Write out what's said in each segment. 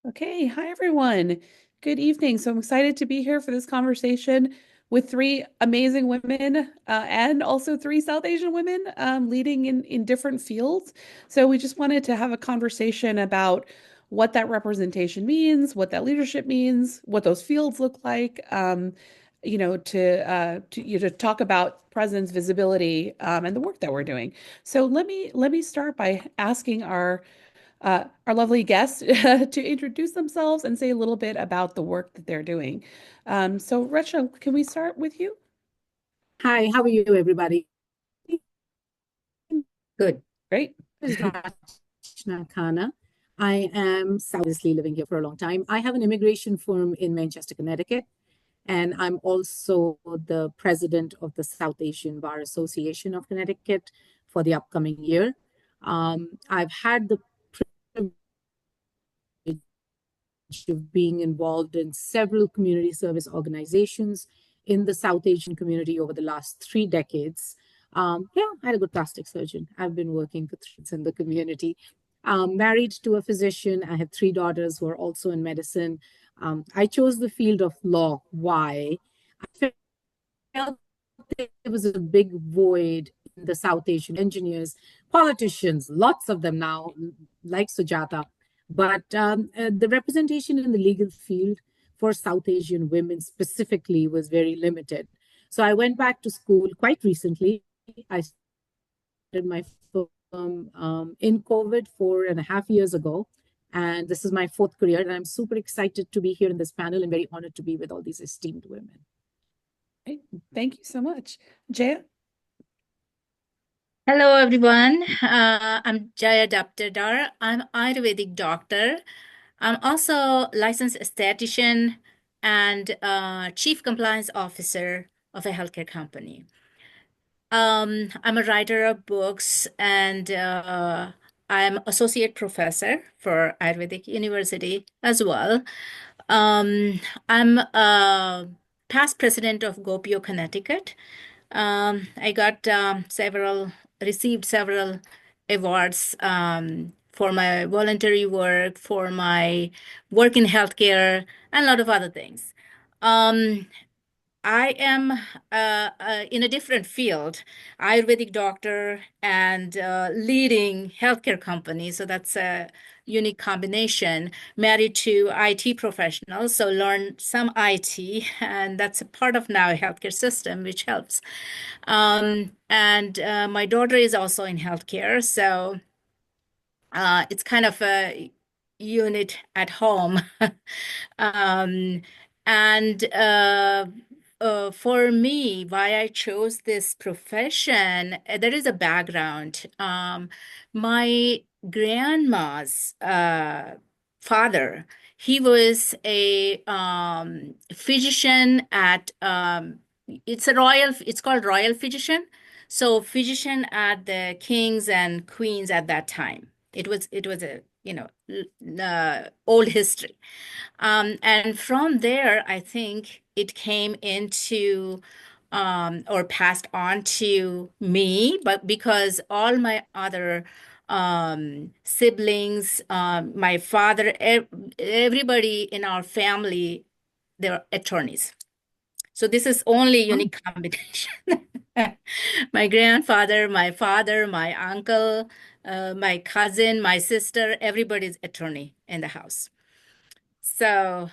Okay, hi everyone. Good evening. So I'm excited to be here for this conversation with three amazing women and also three South Asian women leading in different fields. So we just wanted to have a conversation about what that representation means, what that leadership means, what those fields look like. To talk about presence, visibility, and the work that we're doing. So let me start by asking our lovely guests to introduce themselves and say a little bit about the work that they're doing. So, Rachel, can we start with you? Hi, how are you, everybody? Good. Great. This is Rachna Khanna. I am obviously living here for a long time. I have an immigration firm in Manchester, Connecticut, and I'm also the president of the South Asian Bar Association of Connecticut for the upcoming year. I've had the privilege of being involved in several community service organizations in the South Asian community over the last 3 decades. Yeah, I had a good plastic surgeon. I've been working for 3 years in the community. Married to a physician. I have 3 daughters who are also in medicine. I chose the field of law. Why? I felt there was a big void in the South Asian engineers, politicians, lots of them now, like Sujata. But the representation in the legal field for South Asian women specifically was very limited. So I went back to school quite recently. I started my firm in COVID 4.5 years ago. And this is my fourth career. And I'm super excited to be here in this panel and very honored to be with all these esteemed women. Great. Thank you so much. Jaya? Hello, everyone. I'm Jaya Daptardar. I'm Ayurvedic doctor. I'm also licensed esthetician and chief compliance officer of a healthcare company. I'm a writer of books and I'm associate professor for Ayurvedic University as well. I'm past president of Gopio, Connecticut. I got received several awards for my voluntary work, for my work in healthcare, and a lot of other things. Um, I am in a different field, Ayurvedic doctor and leading healthcare company. So that's a unique combination. Married to IT professionals, so learn some IT, and that's a part of now healthcare system, which helps. And my daughter is also in healthcare, so it's kind of a unit at home. Um, and For me, why I chose this profession, there is a background. My grandma's father, he was a physician at it's called royal physician. So physician at the kings and queens at that time. It was a old history. And from there, I think it came into or passed on to me, but because all my other siblings, my father, everybody in our family, they're attorneys. So this is only Oh, unique combination. My grandfather, my father, my uncle, my cousin, my sister, everybody's attorney in the house. So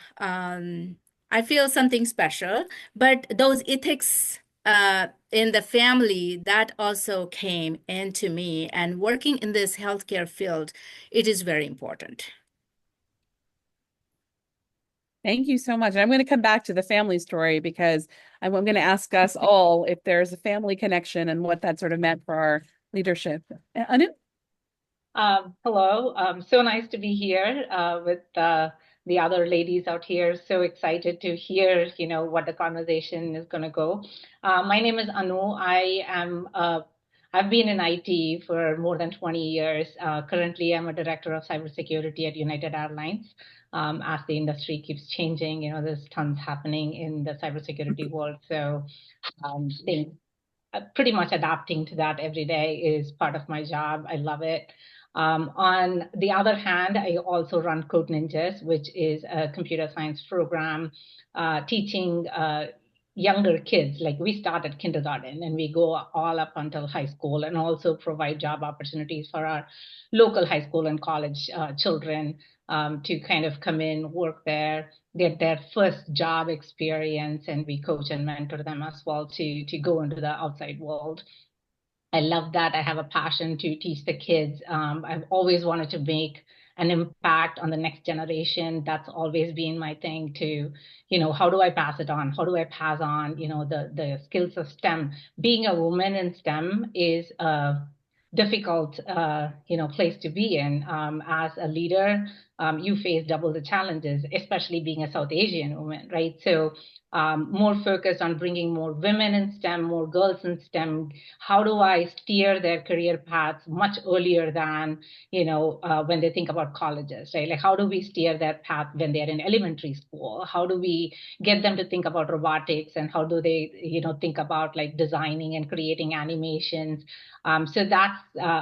I feel something special, but those ethics in the family that also came into me, and working in this healthcare field, it is very important. Thank you so much. And I'm going to come back to the family story because I'm going to ask us all if there's a family connection and what that sort of meant for our leadership. Anu? Hello. So nice to be here with the other ladies out here. So excited to hear, what the conversation is going to go. My name is Anu. I've been in IT for more than 20 years. Currently, I'm a director of cybersecurity at United Airlines. As the industry keeps changing, there's tons happening in the cybersecurity world. So things pretty much adapting to that every day is part of my job. I love it. On the other hand, I also run Code Ninjas, which is a computer science program teaching younger kids. Like we start at kindergarten and we go all up until high school, and also provide job opportunities for our local high school and college children to kind of come in, work there, get their first job experience, and we coach and mentor them as well to go into the outside world. I love that. I have a passion to teach the kids. I've always wanted to make an impact on the next generation. That's always been my thing to, how do I pass it on? How do I pass on, the skills of STEM? Being a woman in STEM is a difficult, place to be in. As a leader, you face double the challenges, especially being a South Asian woman, right? So more focused on bringing more women in STEM, more girls in STEM. How do I steer their career paths much earlier than, when they think about colleges, right? Like, how do we steer that path when they're in elementary school? How do we get them to think about robotics, and how do they, think about like designing and creating animations? So that's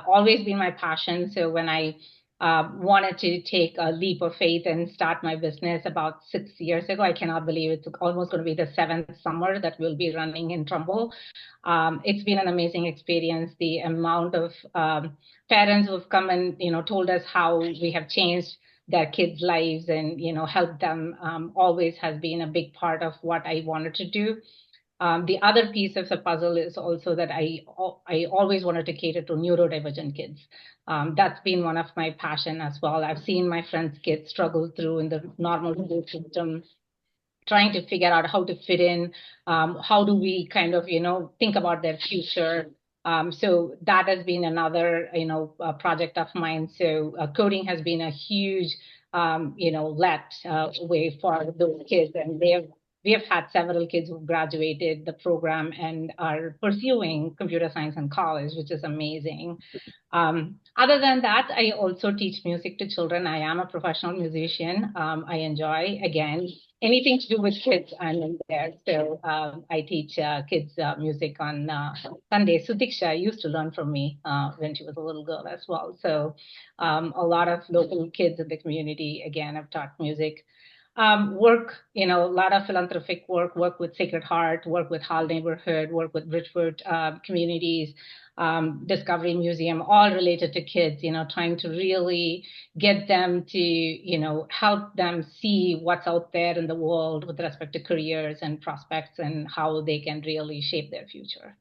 always been my passion. So when I wanted to take a leap of faith and start my business about 6 years ago. I cannot believe it's almost going to be the seventh summer that we'll be running in Trumbull. It's been an amazing experience. The amount of parents who've come and told us how we have changed their kids' lives and helped them always has been a big part of what I wanted to do. The other piece of the puzzle is also that I always wanted to cater to neurodivergent kids. That's been one of my passion as well. I've seen my friends' kids struggle through in the normal school system, trying to figure out how to fit in. How do we kind of, think about their future? So that has been another, project of mine. So coding has been a huge, let way for those kids, and we have had several kids who graduated the program and are pursuing computer science in college, which is amazing. Other than that, I also teach music to children. I am a professional musician. I enjoy, again, anything to do with kids, I'm in there. So I teach kids music on Sundays. So Diksha used to learn from me when she was a little girl as well. So a lot of local kids in the community, again, have taught music. Work, a lot of philanthropic work with Sacred Heart, work with Hall Neighborhood, work with Bridgeford communities, Discovery Museum, all related to kids, trying to really get them to, help them see what's out there in the world with respect to careers and prospects and how they can really shape their future.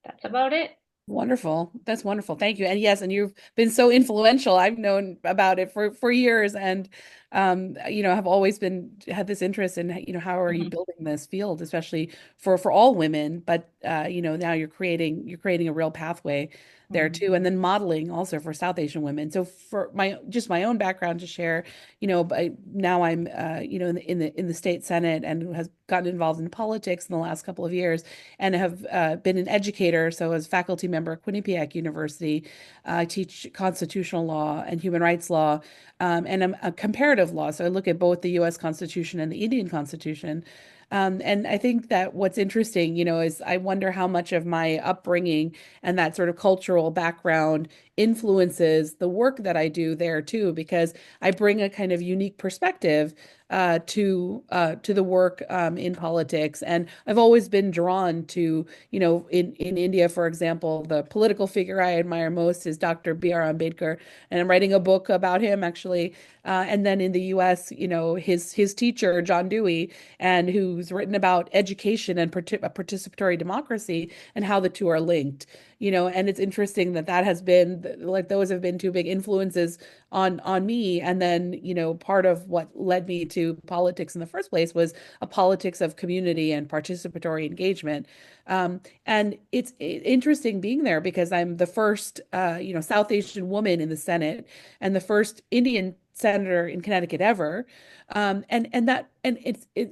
That's about it. Wonderful. That's wonderful. Thank you. And yes, and you've been so influential. I've known about it for years, and have always had this interest in, how are you building this field, especially for all women, but now you're creating a real pathway there too, and then modeling also for South Asian women. So for my own background to share, now I'm in the state Senate and has gotten involved in politics in the last couple of years, and have been an educator. So as faculty member at Quinnipiac University, I teach constitutional law and human rights law, and I'm a comparative law. So I look at both the U.S. Constitution and the Indian Constitution. And I think that what's interesting, is I wonder how much of my upbringing and that sort of cultural background influences the work that I do there too, because I bring a kind of unique perspective to the work in politics. And I've always been drawn to, in India, for example, the political figure I admire most is Dr. B.R. Ambedkar, and I'm writing a book about him actually. And then in the U.S., his teacher, John Dewey, and who's written about education and participatory democracy and how the two are linked. And it's interesting that has been like those have been two big influences on me. And then, part of what led me to politics in the first place was a politics of community and participatory engagement. And it's interesting being there because I'm the first, South Asian woman in the Senate and the first Indian senator in Connecticut ever. And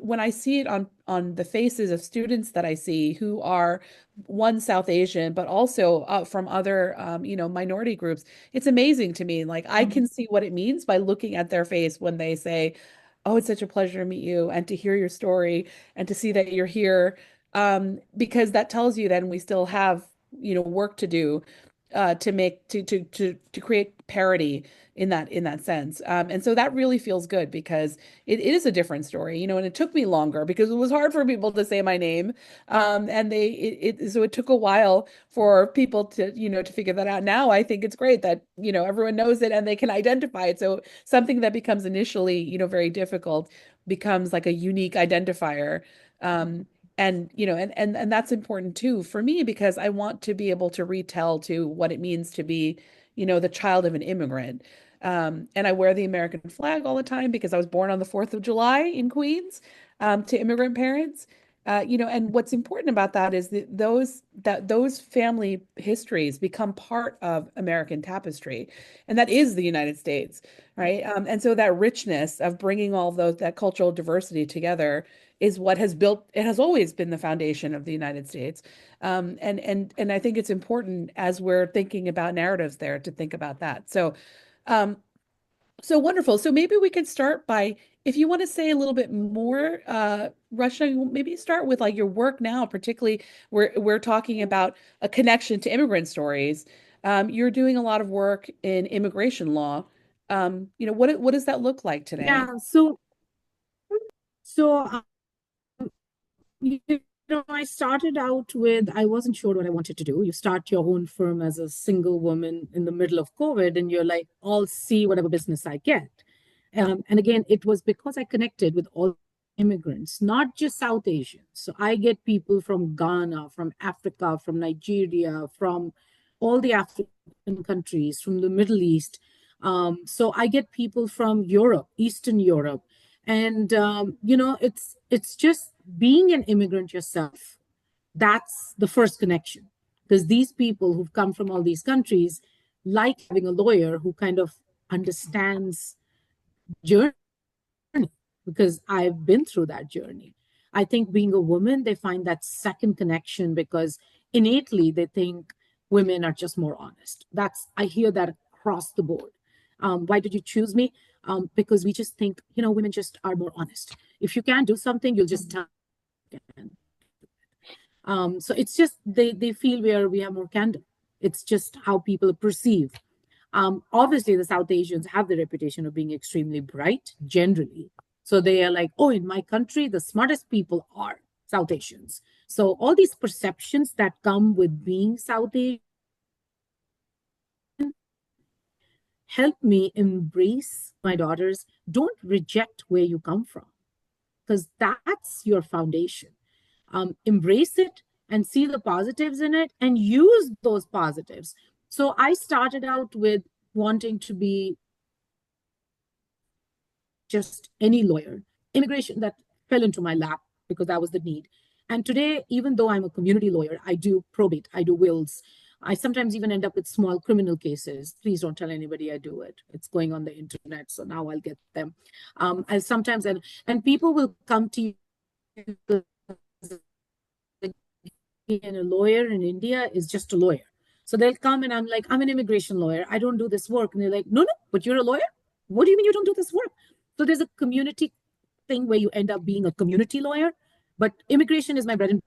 when I see it on the faces of students that I see who are one South Asian, but also from other minority groups, it's amazing to me. Like I can see what it means by looking at their face when they say, "Oh, it's such a pleasure to meet you and to hear your story and to see that you're here," because that tells you then we still have work to do to create parity in that sense. And so that really feels good because it is a different story, you know, and it took me longer because it was hard for people to say my name. And so it took a while for people to, you know, to figure that out. Now I think it's great that, you know, everyone knows it and they can identify it. So something that becomes initially, you know, very difficult becomes like a unique identifier. And you know, and that's important too for me because I want to be able to retell to what it means to be, you know, the child of an immigrant. And I wear the American flag all the time because I was born on the 4th of July in Queens, to immigrant parents. You know, and what's important about that is that those family histories become part of American tapestry, and that is the United States, right? And so that richness of bringing all those that cultural diversity together is what has built, it has always been the foundation of the United States. And I think it's important as we're thinking about narratives there to think about that. Um, so wonderful. So maybe we could start by, if you want to say a little bit more, Rachna, maybe start with like your work now, particularly we're talking about a connection to immigrant stories. You're doing a lot of work in immigration law. You know, what does that look like today? Yeah, so you I started out with, I wasn't sure what I wanted to do. You start your own firm as a single woman in the middle of COVID, and you're like, I'll see whatever business I get. And again, it was because I connected with all immigrants, not just South Asians. So I get people from Ghana, from Africa, from Nigeria, from all the African countries, from the Middle East. So I get people from Europe, Eastern Europe, and it's just being an immigrant yourself. That's the first connection, because these people who've come from all these countries like having a lawyer who kind of understands journey, because I've been through that journey. I think being a woman, they find that second connection because innately they think women are just more honest. I hear that across the board. Why did you choose me? Because we just think, women just are more honest. If you can't do something, you'll just tell. So it's just they feel we have more candor. It's just how people perceive. Obviously, the South Asians have the reputation of being extremely bright generally. So they are like, oh, in my country, the smartest people are South Asians. So all these perceptions that come with being South Asian help me embrace my daughters. Don't reject where you come from, because that's your foundation. Embrace it and see the positives in it and use those positives. So I started out with wanting to be just any lawyer. Immigration, that fell into my lap because that was the need. And today, even though I'm a community lawyer, I do probate, I do wills. I sometimes even end up with small criminal cases. Please don't tell anybody I do it. It's going on the internet, so now I'll get them. I sometimes, and people will come to you, and a lawyer in India is just a lawyer. So they'll come and I'm like, I'm an immigration lawyer. I don't do this work. And they're like, no, but you're a lawyer? What do you mean you don't do this work? So there's a community thing where you end up being a community lawyer, but immigration is my bread and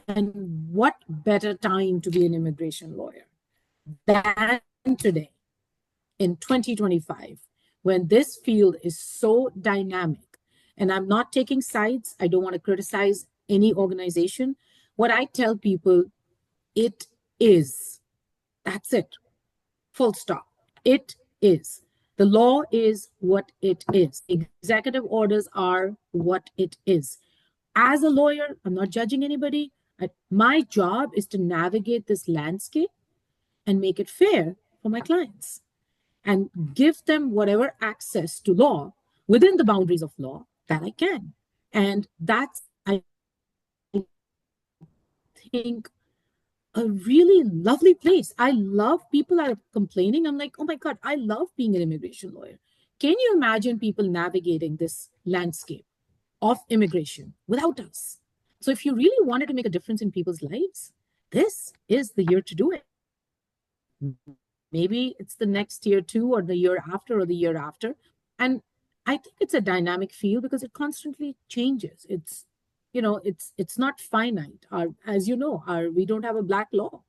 butter. And what better time to be an immigration lawyer than today in 2025, when this field is so dynamic. And I'm not taking sides. I don't want to criticize any organization. What I tell people, it is. That's it. Full stop. It is. The law is what it is. Executive orders are what it is. As a lawyer, I'm not judging anybody. My job is to navigate this landscape and make it fair for my clients and give them whatever access to law within the boundaries of law that I can. And that's, I think, a really lovely place. I love, people are complaining. I'm like, oh my God, I love being an immigration lawyer. Can you imagine people navigating this landscape of immigration without us? So if you really wanted to make a difference in people's lives, this is the year to do it. Maybe it's the next year too, or the year after, or the year after. And I think it's a dynamic field because it constantly changes. It's not finite. As you know, we don't have a black law.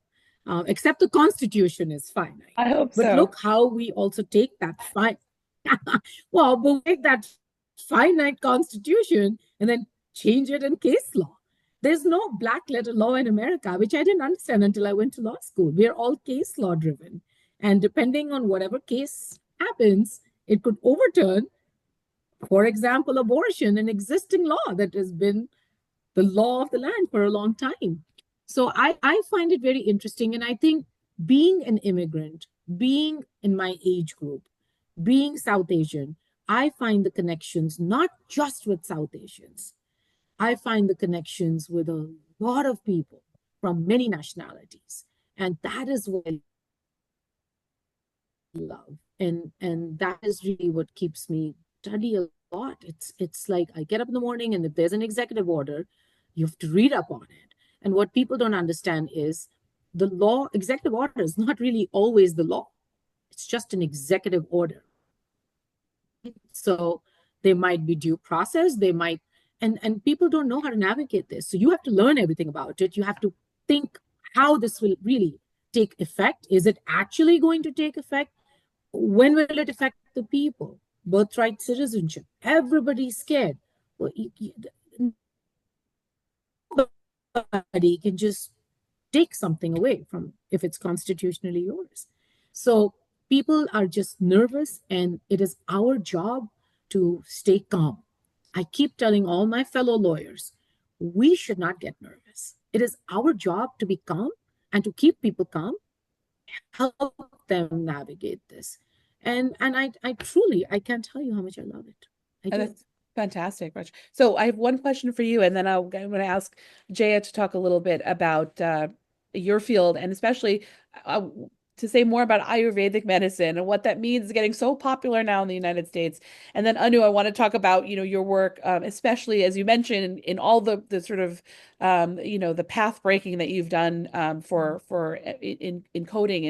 except the Constitution is finite. I hope But so. look how we also take that well, but we take that finite Constitution and then change it in case law. There's no black letter law in America, which I didn't understand until I went to law school. We're all case law driven. And depending on whatever case happens, it could overturn, for example, abortion, an existing law that has been the law of the land for a long time. So I find it very interesting. And I think being an immigrant, being in my age group, being South Asian, I find the connections not just with South Asians. I find the connections with a lot of people from many nationalities. And that is what I love. And that is really what keeps me study a lot. It's like I get up in the morning, and if there's an executive order, you have to read up on it. And what people don't understand is the law, executive order is not really always the law. It's just an executive order. So there might be due process, they might, and people don't know how to navigate this. So you have to learn everything about it. You have to think how this will really take effect. Is it actually going to take effect? When will it affect the people? Birthright citizenship. Everybody's scared. Well, nobody can just take something away from if it's constitutionally yours. So people are just nervous, and it is our job to stay calm. I keep telling all my fellow lawyers, we should not get nervous. It is our job to be calm and to keep people calm, help them navigate this. And I truly, I can't tell you how much I love it. I do. That's fantastic, Rach. So I have one question for you, and then I'm going to ask Jaya to talk a little bit about your field, and especially to say more about Ayurvedic medicine and what that means is getting so popular now in the United States. And then Anu, I want to talk about, your work, especially as you mentioned in all the sort of, the path breaking that you've done for in coding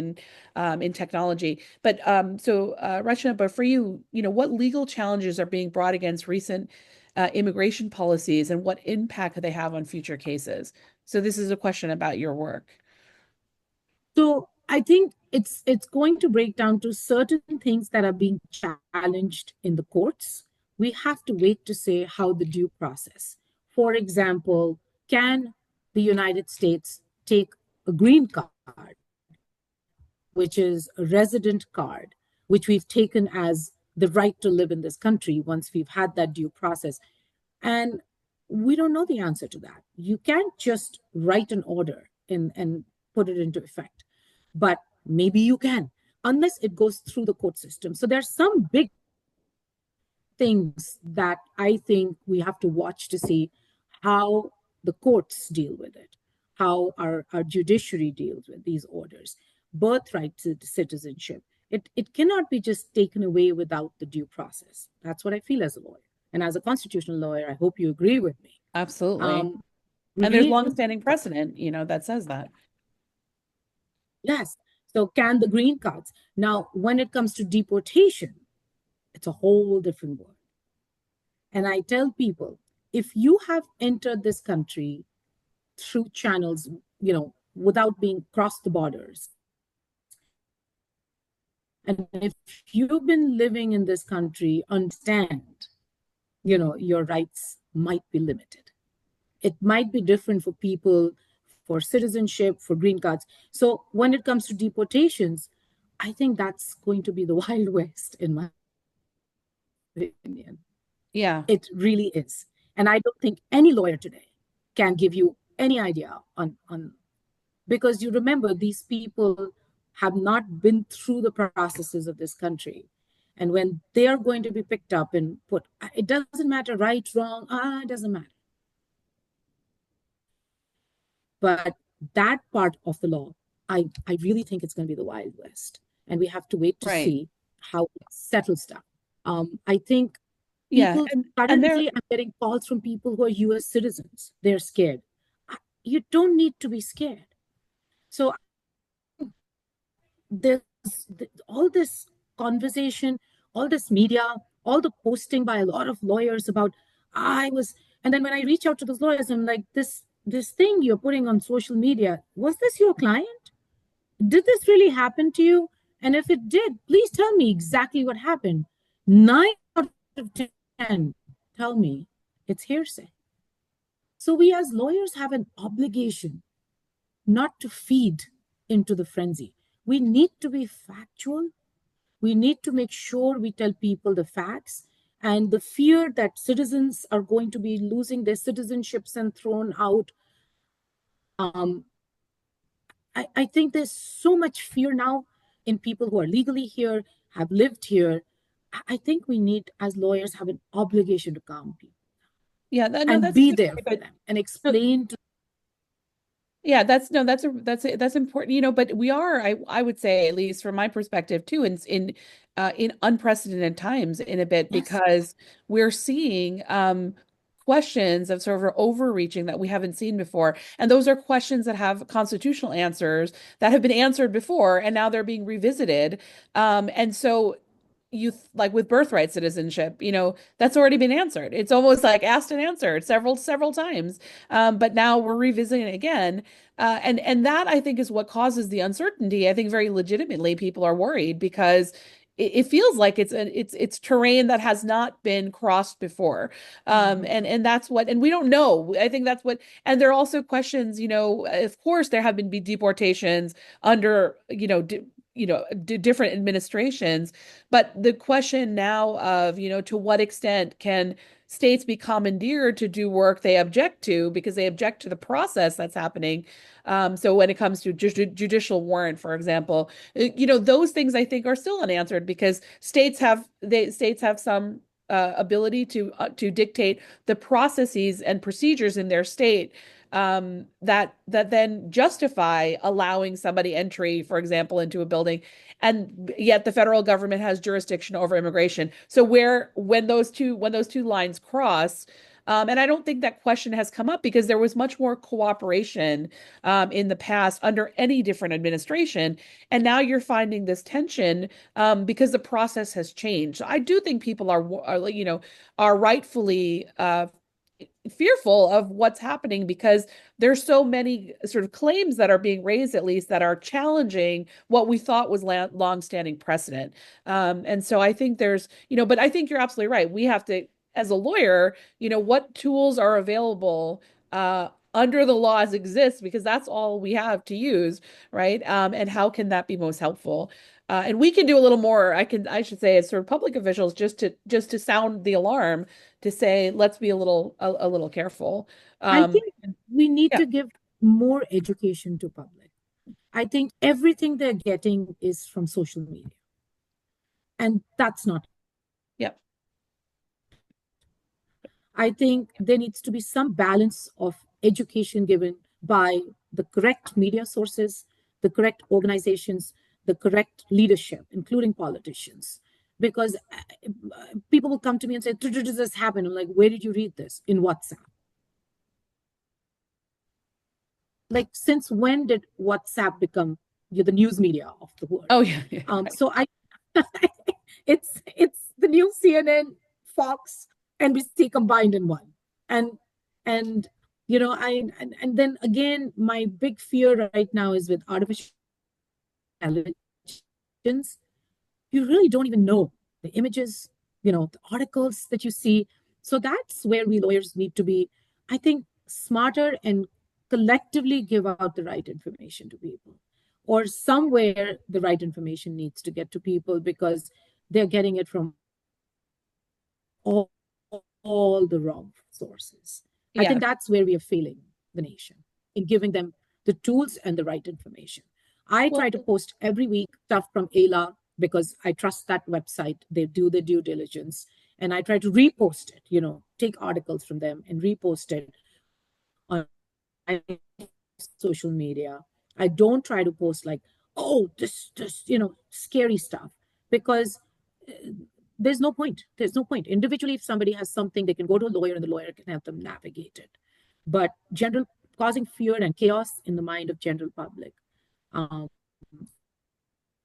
and in technology. But Rachna, but for you, what legal challenges are being brought against recent immigration policies, and what impact they have on future cases? So this is a question about your work. So I think it's going to break down to certain things that are being challenged in the courts. We have to wait to say how the due process. For example, can the United States take a green card, which is a resident card, which we've taken as the right to live in this country once we've had that due process? And we don't know the answer to that. You can't just write an order and put it into effect. But maybe you can, unless it goes through the court system. So there's some big things that I think we have to watch to see how the courts deal with it, how our judiciary deals with these orders. Birthright citizenship, it cannot be just taken away without the due process. That's what I feel as a lawyer. And as a constitutional lawyer, I hope you agree with me. Absolutely. And there's longstanding precedent, that says that. Yes. So can the green cards. Now, when it comes to deportation, it's a whole different world. And I tell people, if you have entered this country through channels, without being crossed the borders, and if you've been living in this country, understand, your rights might be limited. It might be different for people for citizenship, for green cards. So when it comes to deportations, I think that's going to be the Wild West, in my opinion. Yeah. It really is. And I don't think any lawyer today can give you any idea on because you remember, these people have not been through the processes of this country. And when they are going to be picked up and put, it doesn't matter right, wrong, it doesn't matter. But that part of the law, I really think it's going to be the Wild West. And we have to wait to see how it settles down. I think people, suddenly I'm getting calls from people who are US citizens. They're scared. You don't need to be scared. So there's all this conversation, all this media, all the posting by a lot of lawyers about, and then when I reach out to those lawyers, I'm like, this thing you're putting on social media, was this your client? did this really happen to you? And if it did, please tell me exactly what happened. 9 out of 10 tell me it's hearsay. So we as lawyers have an obligation not to feed into the frenzy. We need to be factual. We need to make sure we tell people the facts, and the fear that citizens are going to be losing their citizenships and thrown out. Um, I think there's so much fear now in people who are legally here, have lived here. I think we need, as lawyers, have an obligation to calm people Yeah, no, and that's a be good there point, for but them and explain to. yeah, that's important, but we are, I would say, at least from my perspective too, in unprecedented times in a bit, Yes. because we're seeing questions of sort of overreaching that we haven't seen before. And those are questions that have constitutional answers that have been answered before, and now they're being revisited. And so like with birthright citizenship, that's already been answered. It's almost like asked and answered several times. But now we're revisiting it again. And that, I think, is what causes the uncertainty. I think very legitimately people are worried because it feels like it's terrain that has not been crossed before. And that's what, and we don't know. I think that's what, and there are also questions, of course there have been deportations under, different administrations, but the question now of, to what extent can states be commandeered to do work they object to because they object to the process that's happening. So when it comes to judicial warrant, for example, those things I think are still unanswered because states have some ability to dictate the processes and procedures in their state, that then justify allowing somebody entry, for example, into a building, and yet the federal government has jurisdiction over immigration. So when those two lines cross, and I don't think that question has come up because there was much more cooperation in the past under any different administration, and now you're finding this tension because the process has changed. So I do think people are rightfully fearful of what's happening because there's so many sort of claims that are being raised, at least, that are challenging what we thought was long-standing precedent. And so I think but I think you're absolutely right. We have to, as a lawyer, what tools are available under the laws exist, because that's all we have to use, right? And how can that be most helpful? And we can do a little more. I should say, as sort of public officials, just to sound the alarm, to say, let's be a little careful. I think we need Yeah, to give more education to public. I think everything they're getting is from social media, and that's not. yeah, I think there needs to be some balance of education given by the correct media sources, the correct organizations, the correct leadership, including politicians. Because people will come to me and say, "Did this happen?" I'm like, "Where did you read this? In WhatsApp?" Like, since when did WhatsApp become the news media of the world? oh yeah, yeah, right. So it's the new CNN, Fox, NBC combined in one, and and and then again, my big fear right now is with artificial intelligence. You really don't even know the images, the articles that you see. So that's where we lawyers need to be, I think, smarter and collectively give out the right information to people. Or somewhere the right information needs to get to people because they're getting it from all, all the wrong sources. I Yeah. think that's where we are failing the nation in giving them the tools and the right information. I Well, try to post every week stuff from AILA because I trust that website. They do the due diligence. And I try to repost it, take articles from them and repost it on social media. I don't try to post like, oh, this, scary stuff, because there's no point. There's no point. Individually, if somebody has something, they can go to a lawyer and the lawyer can help them navigate it. But causing fear and chaos in the mind of general public, um,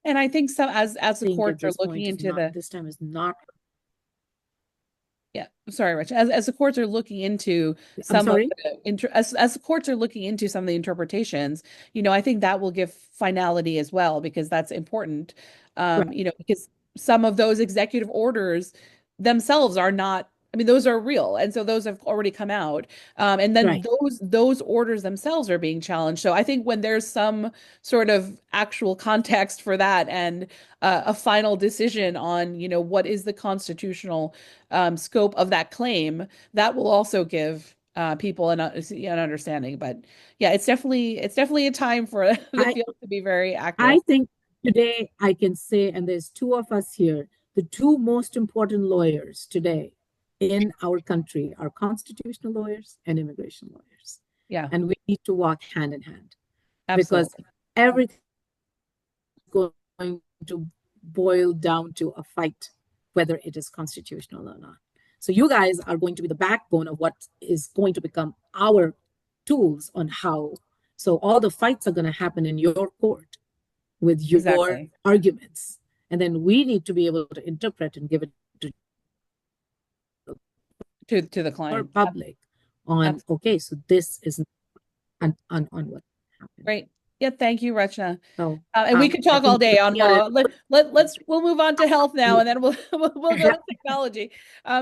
and I think some, as I the think at courts are this looking point is into not, the this time is not. yeah sorry, Rich, as the courts are looking into I'm some of sorry. as the courts are looking into some of the interpretations, I think that will give finality as well because that's important. Right. Because some of those executive orders themselves are not, I mean, those are real, and so those have already come out. And then Right. those orders themselves are being challenged. So I think when there's some sort of actual context for that and a final decision on, what is the constitutional scope of that claim, that will also give people an understanding. But yeah, it's definitely a time for the I field to be very active. I think today I can say, and there's two of us here, the two most important lawyers today in our country are constitutional lawyers and immigration lawyers. Yeah, And we need to walk hand in hand because absolutely. everything is going to boil down to a fight, whether it is constitutional or not. So you guys are going to be the backbone of what is going to become our tools on how. So all the fights are going to happen in your court with your Exactly. arguments. And then we need to be able to interpret and give it to To the our client. public on, Absolutely. okay, so this is on what happened. Great. Yeah, thank you, Rachna. So And we could I talk all think day on we are in law. We'll move on to health now, and then we'll go to technology.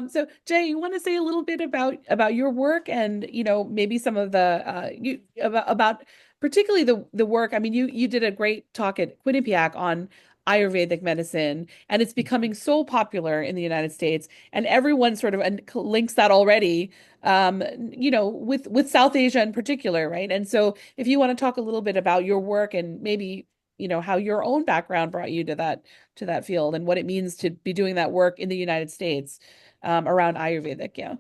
So Jay, you want to say a little bit about your work and maybe some of the you about particularly the work. I mean, you did a great talk at Quinnipiac on Ayurvedic medicine, and it's becoming so popular in the United States, and everyone sort of links that already, with South Asia in particular, right? And so if you want to talk a little bit about your work and maybe how your own background brought you to that field and what it means to be doing that work in the United States, around Ayurvedic. Yeah.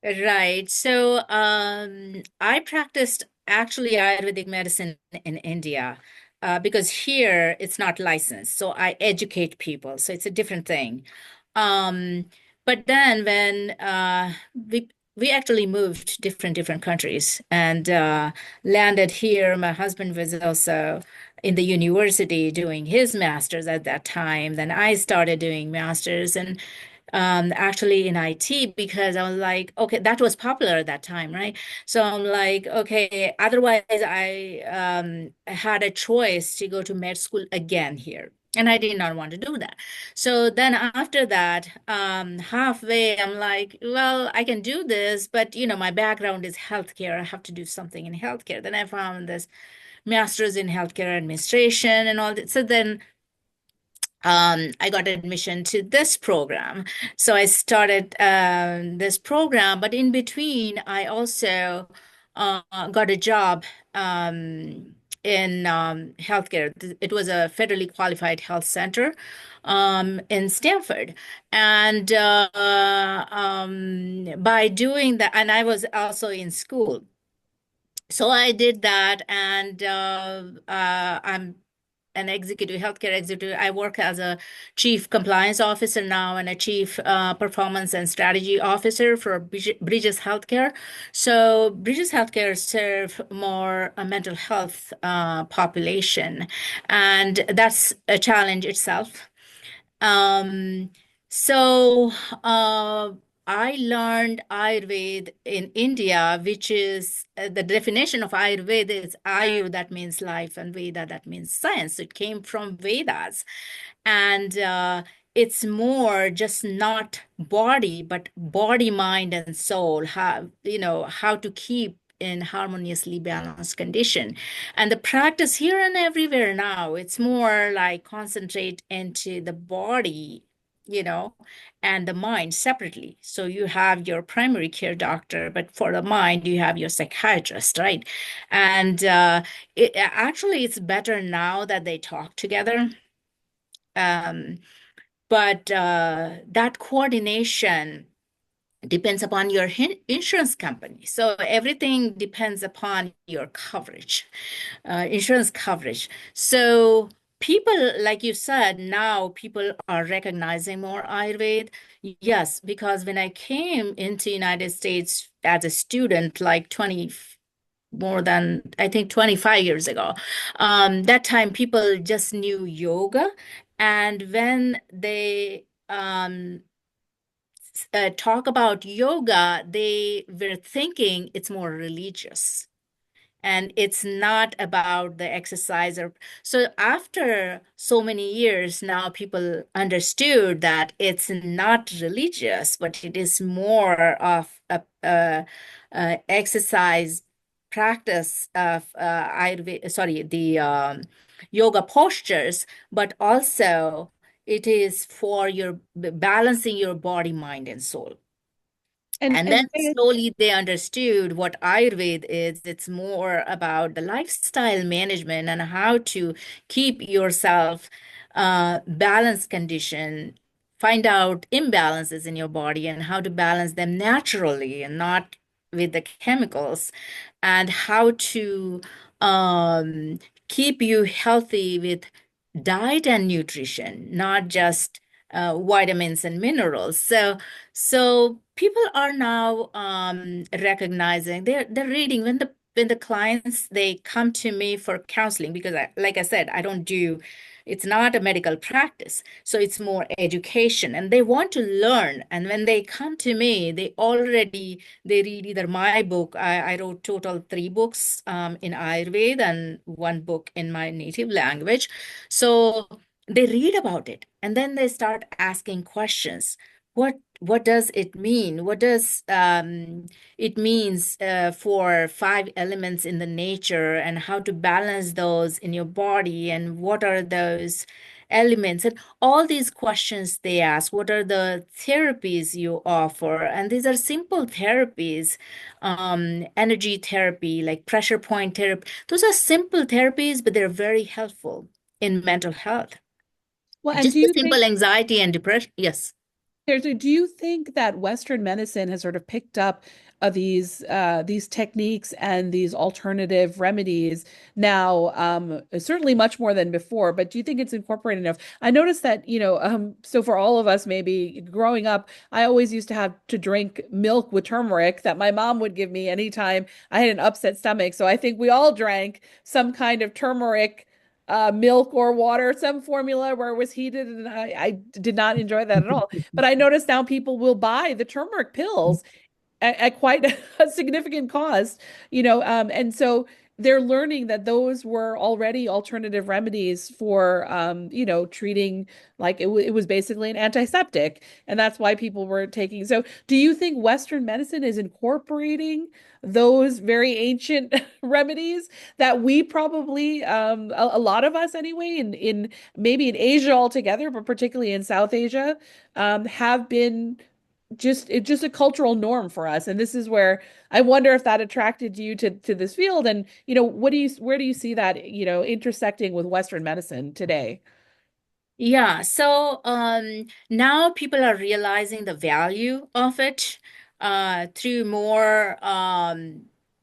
Right. So I practiced actually Ayurvedic medicine in India because here it's not licensed. So I educate people. So it's a different thing. Um, but then when we actually moved to different countries and landed here, my husband was also in the university doing his master's at that time. Then I started doing master's and actually in IT because I was like, okay, that was popular at that time, right? So I'm like, okay, otherwise I had a choice to go to med school again here. And I did not want to do that. So then after that, halfway, I'm like, well, I can do this, but my background is healthcare. I have to do something in healthcare. Then I found this master's in healthcare administration and all that. So then I got admission to this program. So I started this program, but in between, I also got a job in healthcare. It was a federally qualified health center in Stanford. And by doing that, and I was also in school. So I did that, and I'm an executive, healthcare executive. I work as a chief compliance officer now and a chief performance and strategy officer for Bridges Healthcare. So Bridges Healthcare serve more a mental health population, and that's a challenge itself. Um, so uh, I learned Ayurveda in India, which is the definition of Ayurveda is Ayu, that means life, and Veda, that means science. It came from Vedas. And it's more just not body, but body, mind, and soul. How to keep in harmoniously balanced condition. And the practice here and everywhere now, it's more like concentrate into the body, you know, and the mind separately. So you have your primary care doctor, but for the mind, you have your psychiatrist, right? And actually, it's better now that they talk together. Um, but that coordination depends upon your insurance company. So everything depends upon your coverage, insurance coverage. So people, like you said, now people are recognizing more Ayurveda. Yes, because when I came into United States as a student, like 20, more than I think 25 years ago, that time people just knew yoga. And when they talk about yoga, they were thinking it's more religious and it's not about the exercise. Or so after so many years now, people understood that it's not religious, but it is more of a exercise practice of the yoga postures, but also it is for your balancing your body, mind, and soul. And then And slowly they understood what Ayurveda is. It's more about the lifestyle management and how to keep yourself balanced condition, find out imbalances in your body and how to balance them naturally and not with the chemicals, and how to um, keep you healthy with diet and nutrition, not just vitamins and minerals. So people are now recognizing, they're reading when the clients, they come to me for counseling, because like I said, I don't do, it's not a medical practice, so it's more education, and they want to learn. And when they come to me, they read either my book. I wrote total 3 books in Ayurveda and 1 book in my native language. So they read about it and then they start asking questions. What does it mean? What does it means for 5 elements in the nature, and how to balance those in your body, and what are those elements, and all these questions they ask. What are the therapies you offer? And these are simple therapies, energy therapy, like pressure point therapy. Those are simple therapies, but they're very helpful in mental health. well, and Just do the you think simple anxiety and depression. Yes. do you think that Western medicine has sort of picked up these techniques and these alternative remedies now, certainly much more than before, but do you think it's incorporated enough? I noticed that, so for all of us, maybe growing up, I always used to have to drink milk with turmeric that my mom would give me anytime I had an upset stomach. So I think we all drank some kind of turmeric milk or water, some formula where it was heated, and I did not enjoy that at all. But I notice now people will buy the turmeric pills at quite a significant cost, and so they're learning that those were already alternative remedies for, treating, like it was basically an antiseptic, and that's why people were taking. So, do you think Western medicine is incorporating those very ancient remedies that we probably, a lot of us anyway, in maybe in Asia altogether, but particularly in South Asia, have been just a cultural norm for us? And this is where I wonder if that attracted you to this field, and where do you see that, intersecting with Western medicine today? Yeah, so now people are realizing the value of it through more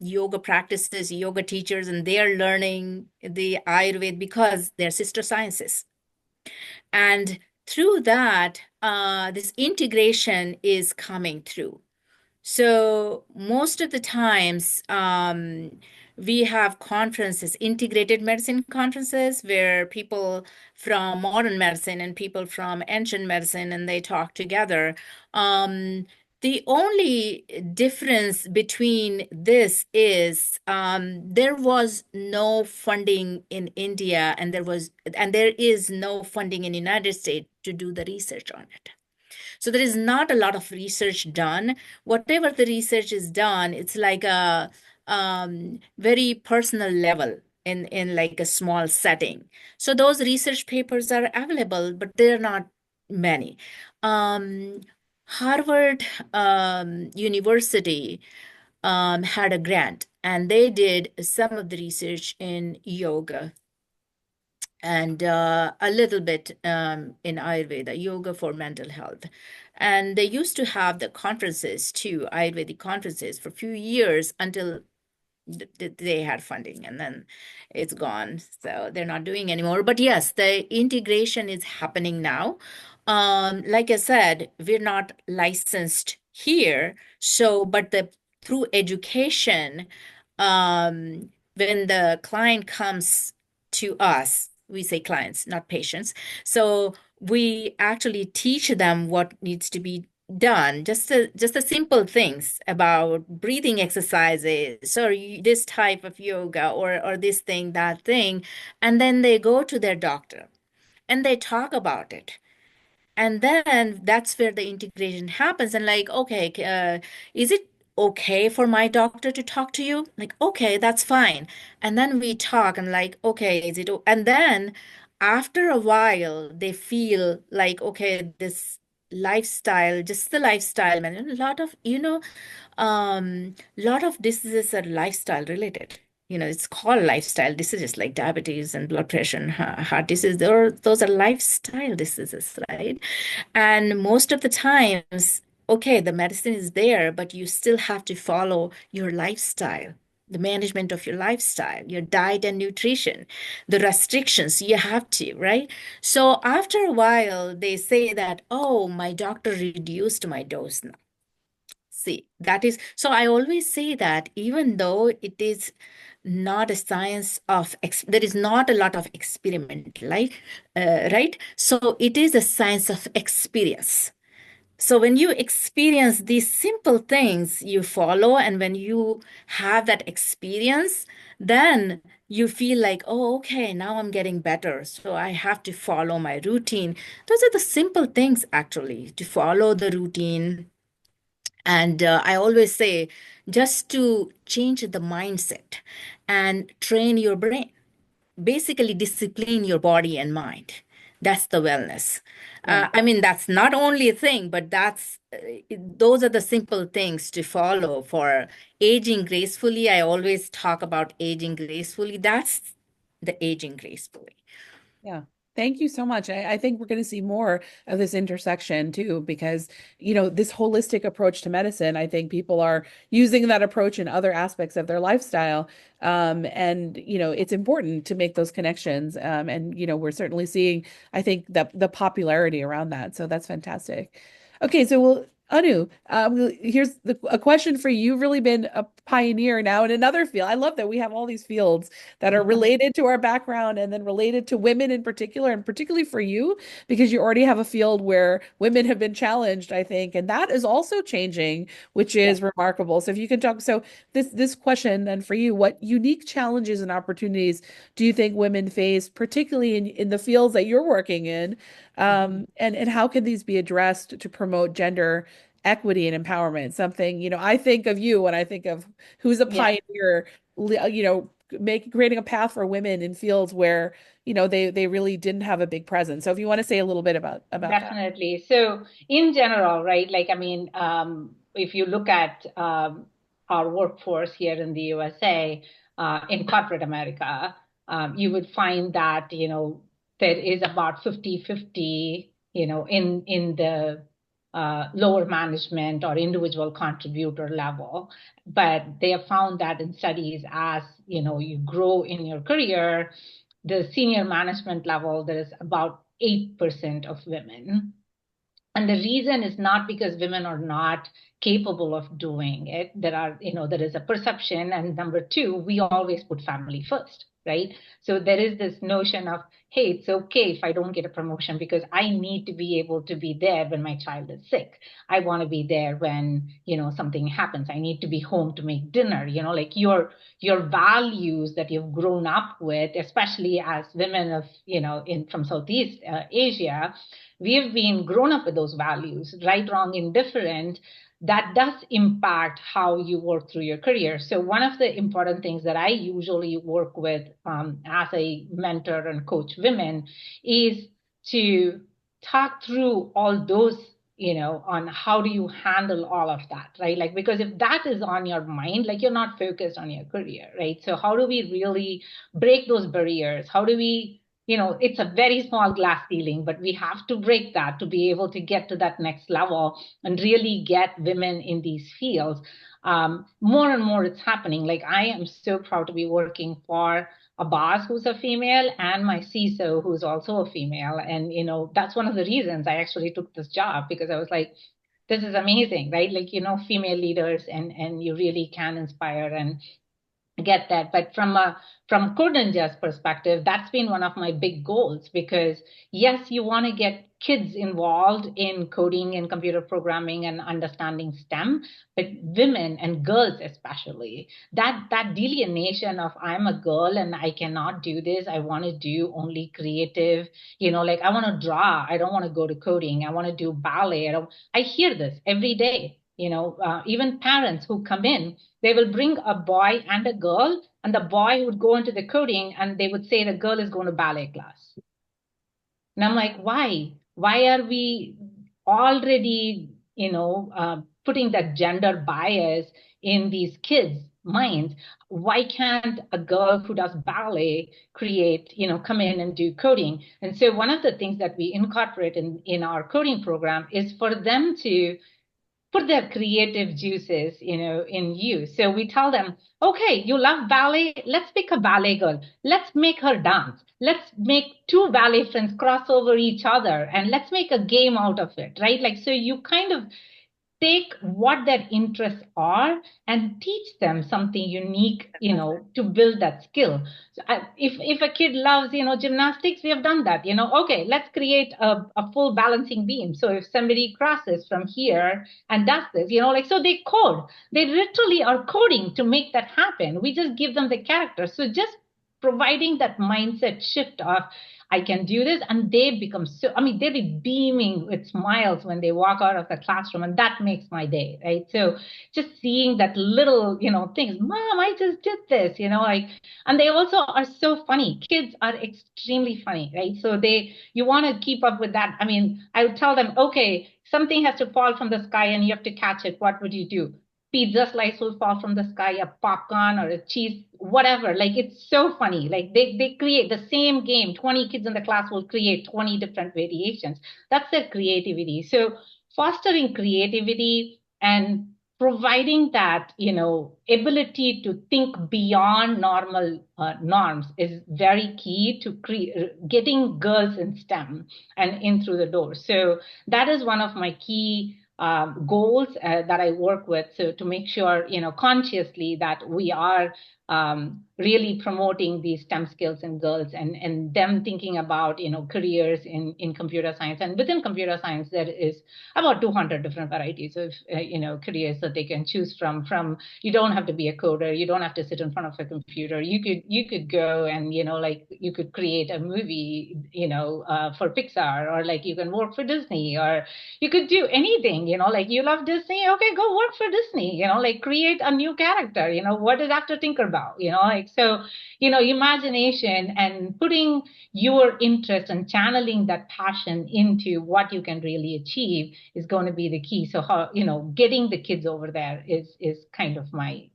yoga practices, yoga teachers, and they are learning the Ayurveda because they're sister sciences. And through that, this integration is coming through. So most of the times, we have conferences, integrated medicine conferences, where people from modern medicine and people from ancient medicine, and they talk together. The only difference between this is there was no funding in India, and there is no funding in the United States to do the research on it. So there is not a lot of research done. Whatever the research is done, it's like a very personal level in like a small setting. So those research papers are available, but they're not many. Harvard University had a grant, and they did some of the research in yoga and a little bit in Ayurveda, yoga for mental health. And they used to have the conferences too, Ayurvedic conferences, for a few years until they had funding, and then it's gone. So they're not doing anymore. But yes, the integration is happening now. Like I said, we're not licensed here. So, but through education, when the client comes to us, we say clients, not patients. So we actually teach them what needs to be done, just the simple things about breathing exercises or this type of yoga or this thing, that thing, and then they go to their doctor and they talk about it. And then that's where the integration happens. And like, okay, is it okay for my doctor to talk to you? Like, okay, that's fine. And then we talk and like, okay, and then after a while, they feel like, okay, this lifestyle, just the lifestyle, man, a lot of, lot of diseases are lifestyle related. It's called lifestyle diseases like diabetes and blood pressure and heart disease. Those are lifestyle diseases, right? And most of the times, okay, the medicine is there, but you still have to follow your lifestyle, the management of your lifestyle, your diet and nutrition, the restrictions you have to, right? So after a while, they say that, oh, my doctor reduced my dose now. See, that is, so I always say that even though it is not a science of, there is not a lot of experiment, right? So it is a science of experience. So when you experience these simple things, you follow, and when you have that experience, then you feel like, oh, okay, now I'm getting better. So I have to follow my routine. Those are the simple things, actually, to follow the routine. And I always say just to change the mindset and train your brain, basically discipline your body and mind. That's the wellness. Yeah. I mean, that's not only a thing, but those are the simple things to follow for aging gracefully. I always talk about aging gracefully. That's the aging gracefully. Yeah. Thank you so much. I think we're going to see more of this intersection too, because, this holistic approach to medicine, I think people are using that approach in other aspects of their lifestyle. And, it's important to make those connections. And, we're certainly seeing, I think, the popularity around that. So that's fantastic. Okay. So Anu, here's a question for you. You've really been a pioneer now in another field. I love that we have all these fields that are related to our background and then related to women in particular, and particularly for you, because you already have a field where women have been challenged, I think, and that is also changing, which Yeah. is remarkable. So if you can talk, so this question then for you, what unique challenges and opportunities do you think women face, particularly in the fields that you're working in? And how can these be addressed to promote gender equity and empowerment? Something, I think of you when I think of who's a Yeah. pioneer, creating a path for women in fields where, they really didn't have a big presence. So if you want to say a little bit about that. Definitely. So in general, right, like, I mean, if you look at our workforce here in the USA, in corporate America, you would find that, there is about 50-50, in the lower management or individual contributor level. But they have found that in studies, as, you grow in your career, the senior management level, there is about 8% of women. And the reason is not because women are not capable of doing it. There is a perception. And number two, we always put family first, right? So there is this notion of, hey, it's okay if I don't get a promotion because I need to be able to be there when my child is sick. I want to be there when, something happens. I need to be home to make dinner, like your values that you've grown up with, especially as women of, from Southeast Asia, we have been grown up with those values, right, wrong, indifferent. That does impact how you work through your career. So one of the important things that I usually work with as a mentor and coach women is to talk through all those, on how do you handle all of that, right? Like, because if that is on your mind, like, you're not focused on your career, right? So how do we really break those barriers? How do we, it's a very small glass ceiling, but we have to break that to be able to get to that next level and really get women in these fields. More and more it's happening. Like, I am so proud to be working for a boss who's a female and my CISO who's also a female. And, that's one of the reasons I actually took this job, because I was like, this is amazing, right? Like, female leaders, and you really can inspire. And get that. But from Code Ninja's perspective, that's been one of my big goals, because yes, you want to get kids involved in coding and computer programming and understanding STEM, but women and girls especially, that delineation of I'm a girl and I cannot do this, I want to do only creative, like I want to draw, I don't want to go to coding, I want to do ballet. I hear this every day. Even parents who come in, they will bring a boy and a girl, and the boy would go into the coding and they would say the girl is going to ballet class. And I'm like, why? Why are we already, putting that gender bias in these kids' minds? Why can't a girl who does ballet come in and do coding? And so one of the things that we incorporate in our coding program is for them to put their creative juices, in use. So we tell them, okay, you love ballet. Let's pick a ballet girl. Let's make her dance. Let's make two ballet friends cross over each other and let's make a game out of it, right? Like, so you kind of take what their interests are and teach them something unique, to build that skill. So if a kid loves, gymnastics, we have done that, okay, let's create a full balancing beam. So if somebody crosses from here and does this, so they code, they literally are coding to make that happen. We just give them the character. So just providing that mindset shift of, I can do this. And they become they'll be beaming with smiles when they walk out of the classroom. And that makes my day, right? So just seeing that little, things, Mom, I just did this, and they also are so funny. Kids are extremely funny, right? So you want to keep up with that. I would tell them, okay, something has to fall from the sky and you have to catch it. What would you do? Pizza slice will fall from the sky, a popcorn or a cheese, whatever. Like, it's so funny. Like, they create the same game. 20 kids in the class will create 20 different variations. That's their creativity. So fostering creativity and providing that, ability to think beyond normal norms is very key to getting girls in STEM and in through the door. So that is one of my key goals that I work with, so to make sure, consciously that we are really promoting these STEM skills in girls, and them thinking about, careers in computer science. And within computer science, there is about 200 different varieties of, careers that they can choose from. You don't have to be a coder. You don't have to sit in front of a computer. You could go and, you could create a movie, for Pixar, or like you can work for Disney, or you could do anything, like you love Disney. Okay, go work for Disney, like create a new character, what is Dr. Tinkerbell, so, imagination and putting your interest and channeling that passion into what you can really achieve is going to be the key. So how, getting the kids over there is kind of my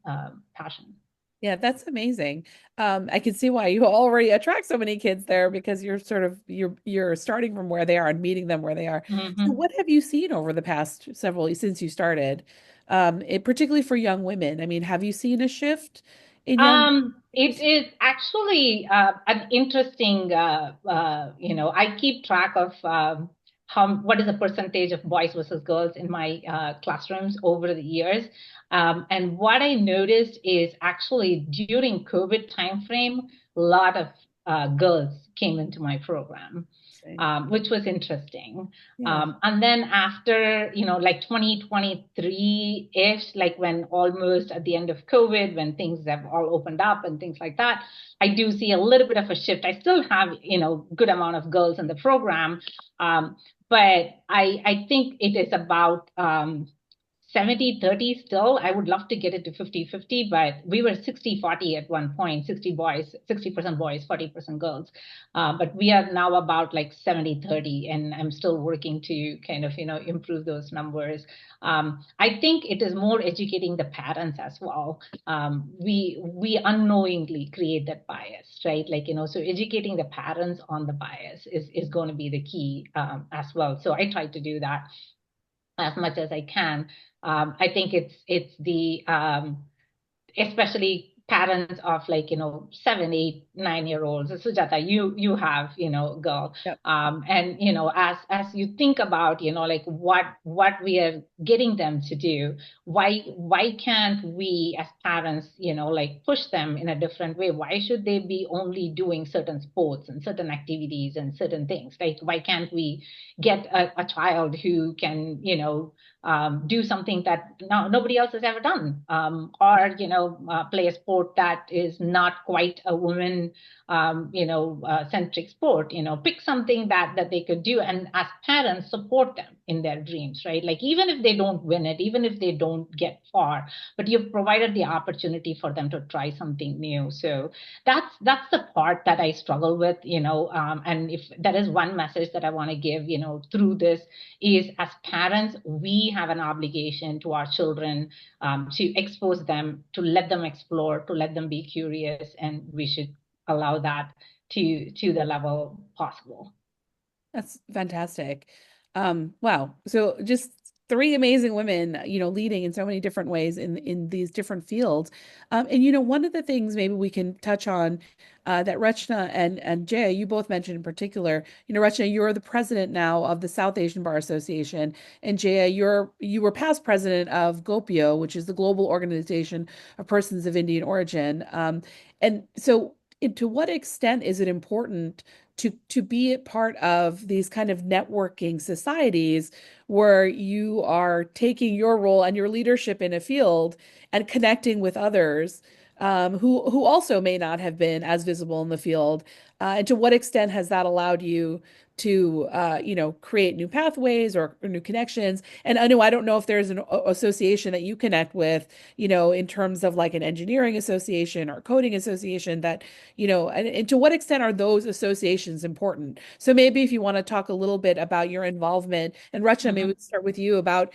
passion. Yeah, that's amazing. I can see why you already attract so many kids there, because you're starting from where they are and meeting them where they are. So what have you seen over the past since you started, particularly for young women? Have you seen a shift in young? It is actually an interesting, I keep track of what is the percentage of boys versus girls in my classrooms over the years. And what I noticed is actually during COVID timeframe, a lot of girls came into my program, which was interesting. Yeah. And then after, like 2023-ish, like when almost at the end of COVID, when things have all opened up and things like that, I do see a little bit of a shift. I still have, good amount of girls in the program. But I think it is about 70-30 still. I would love to get it to 50-50, but we were 60-40 at one point, 60% boys, 40% girls. But we are now about like 70-30, and I'm still working to kind of, improve those numbers. I think it is more educating the parents as well. We unknowingly create that bias, right? Like, so educating the parents on the bias is going to be the key as well. So I try to do that as much as I can. I think it's the especially parents of like, 7, 8, 9-year-olds. Sujata, you have, girl. Yep. And, as you think about, like what we are getting them to do, why can't we as parents, like push them in a different way? Why should they be only doing certain sports and certain activities and certain things? Like, why can't we get a child who can, do something that nobody else has ever done, or play a sport that is not quite a woman centric sport. Pick something that they could do, and as parents support them in their dreams, right? Like, even if they don't win it, even if they don't get far, but you've provided the opportunity for them to try something new. So that's the part that I struggle with, and if there is one message that I want to give, through this, is as parents, we have an obligation to our children, to expose them, to let them explore, to let them be curious, and we should allow that to the level possible. That's fantastic. Wow. So just three amazing women, leading in so many different ways in these different fields. And one of the things maybe we can touch on that Rachna and Jaya, you both mentioned in particular, Rachna, you're the president now of the South Asian Bar Association, and Jaya, you were past president of GOPIO, which is the Global Organization of Persons of Indian Origin. And so to what extent is it important to be a part of these kind of networking societies where you are taking your role and your leadership in a field and connecting with others who also may not have been as visible in the field? And to what extent has that allowed you to create new pathways or new connections? And I know I don't know if there's an association that you connect with, in terms of like an engineering association or coding association that, and to what extent are those associations important? So maybe if you want to talk a little bit about your involvement, and Rachna, maybe we'll start with you about,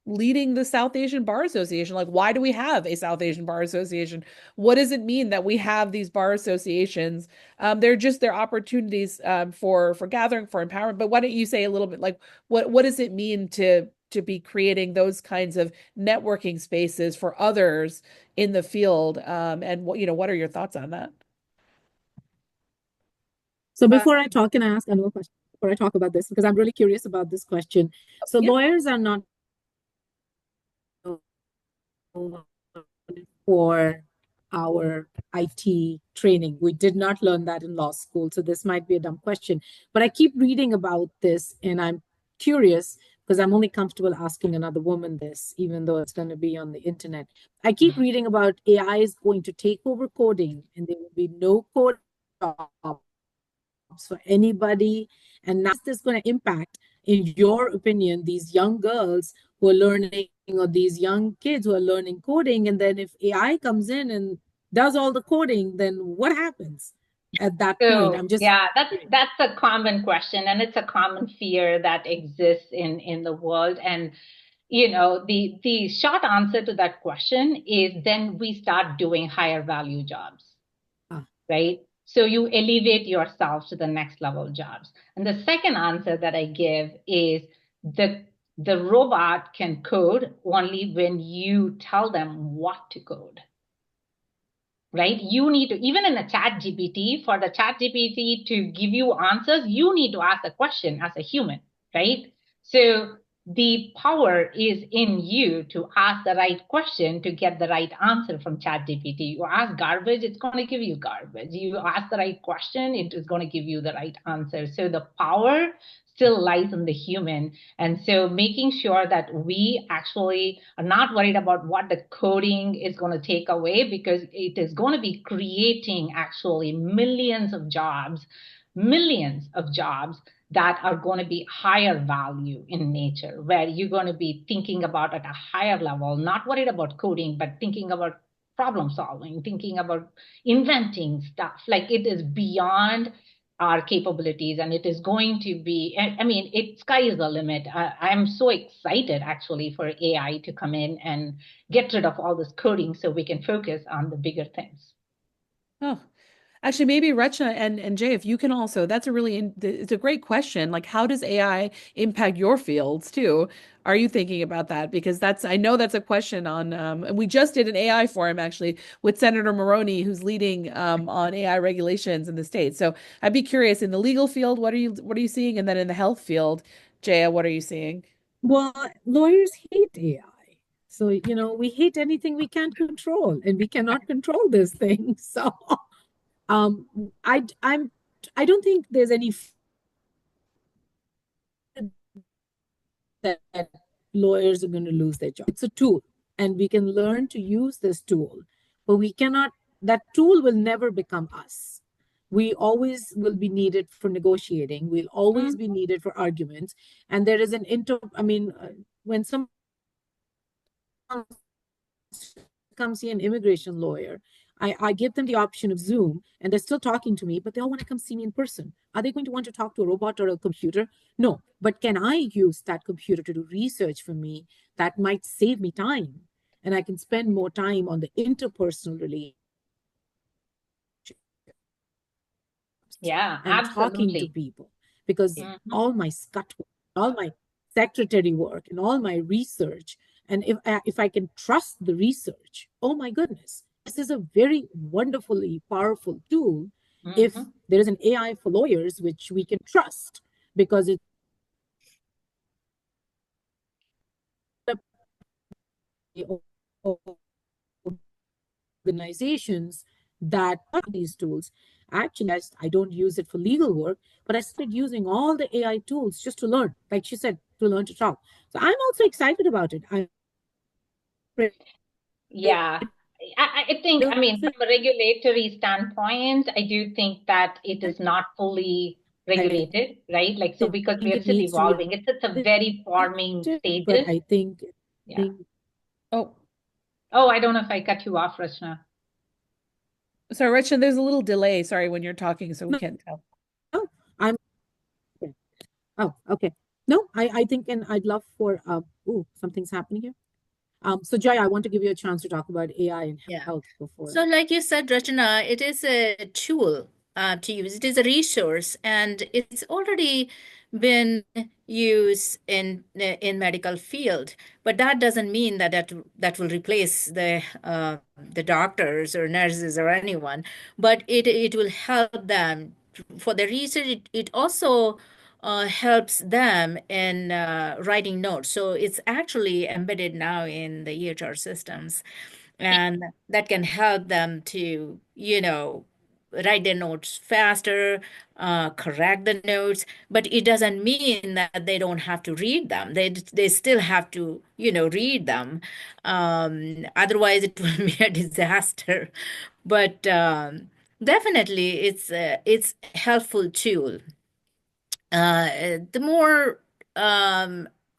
leading the South Asian Bar Association. Like, why do we have a South Asian Bar Association? What does it mean that we have these bar associations? They're opportunities for gathering, for empowerment. But why don't you say a little bit, like, what does it mean to be creating those kinds of networking spaces for others in the field? And what are your thoughts on that? So before I talk, can I ask another question before I talk about this? Because I'm really curious about this question. So Yeah. lawyers are not for our IT training. We did not learn that in law school. So this might be a dumb question, but I keep reading about this and I'm curious because I'm only comfortable asking another woman this, even though it's going to be on the internet. I keep reading about AI is going to take over coding and there will be no code jobs for anybody. And now this going to impact, in your opinion, these young girls who are learning, or these young kids who are learning coding? And then if AI comes in and does all the coding, then what happens at that point? I'm just yeah, that's a common question, and it's a common fear that exists in the world. And the short answer to that question is then we start doing higher value jobs, right? So you elevate yourself to the next level jobs. And the second answer that I give is the robot can code only when you tell them what to code. Right? You need to, even in a chat GPT, for the chat GPT to give you answers, you need to ask the question as a human, right? So the power is in you to ask the right question to get the right answer from chat GPT. You ask garbage, it's going to give you garbage. You ask the right question, it is going to give you the right answer. So the power still lies in the human. And so making sure that we actually are not worried about what the coding is going to take away, because it is going to be creating actually millions of jobs that are going to be higher value in nature, where you're going to be thinking about at a higher level, not worried about coding, but thinking about problem solving, thinking about inventing stuff. Like, it is beyond our capabilities, and it is going to be, I mean, sky is the limit. I'm so excited actually for AI to come in and get rid of all this coding so we can focus on the bigger things. Oh, Actually, maybe Rachna and Jay, if you can also, that's a really, it's a great question. Like, how does AI impact your fields too? Are you thinking about that? Because I know that's a question on, and we just did an AI forum actually with Senator Maroney, who's leading on AI regulations in the state. So I'd be curious in the legal field, what are you seeing? And then in the health field, Jaya, what are you seeing? Well, lawyers hate AI. So, we hate anything we can't control, and we cannot control this thing. So, um, I don't think there's any that lawyers are going to lose their job. It's a tool, and we can learn to use this tool, but that tool will never become us. We always will be needed for negotiating. We'll always be needed for arguments. And there is when someone come see an immigration lawyer, I give them the option of Zoom, and they're still talking to me, but they all want to come see me in person. Are they going to want to talk to a robot or a computer? No. But can I use that computer to do research for me that might save me time? And I can spend more time on the interpersonal relationship. Yeah, and absolutely. talking to people, because all my scut work, all my secretary work, and all my research, and if I can trust the research, oh my goodness, this is a very wonderfully powerful tool. If there is an AI for lawyers which we can trust, because it's organizations that are these tools. Actually, I don't use it for legal work, but I started using all the AI tools just to learn, like she said, to learn to talk. So I'm also excited about it. Yeah. I think, I mean, from a regulatory standpoint, I do think that it is not fully regulated, right? Like, so because we think are it still needs to be evolving, it's a very forming but stages. I think, Yeah. Oh, Oh, I don't know if I cut you off, Rachna. sorry, Rachna, there's a little delay, sorry, when you're talking, so we can't tell. no, I'm oh, okay. No, I think, and I'd love for something's happening here. So Jay, I want to give you a chance to talk about AI and Yeah. health before. So, like you said, Rachana, it is a tool to use. It is a resource, and it's already been used in medical field. But that doesn't mean that will replace the doctors or nurses or anyone. But it will help them for the research. It also helps them in writing notes. So it's actually embedded now in the EHR systems, and that can help them to, write their notes faster, correct the notes, but it doesn't mean that they don't have to read them. They still have to, read them. Otherwise, it will be a disaster. But definitely, it's a helpful tool. The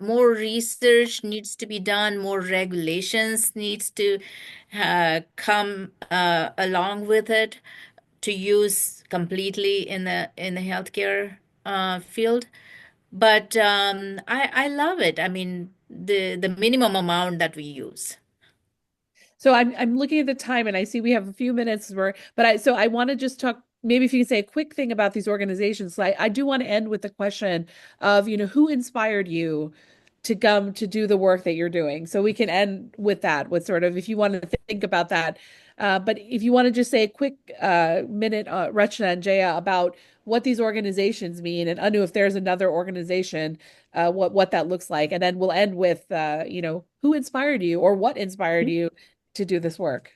more research needs to be done, more regulations needs to come along with it to use completely in the healthcare field. But I love it. I mean, the minimum amount that we use. So I'm looking at the time and I see we have a few minutes so I want to just talk, maybe if you can say a quick thing about these organizations. So I do want to end with the question of, who inspired you to come to do the work that you're doing. So we can end with that, with sort of, if you want to think about that. But if you want to just say a quick minute, Rachna and Jaya, about what these organizations mean, and Anu, if there's another organization, what that looks like, and then we'll end with, who inspired you or what inspired you to do this work?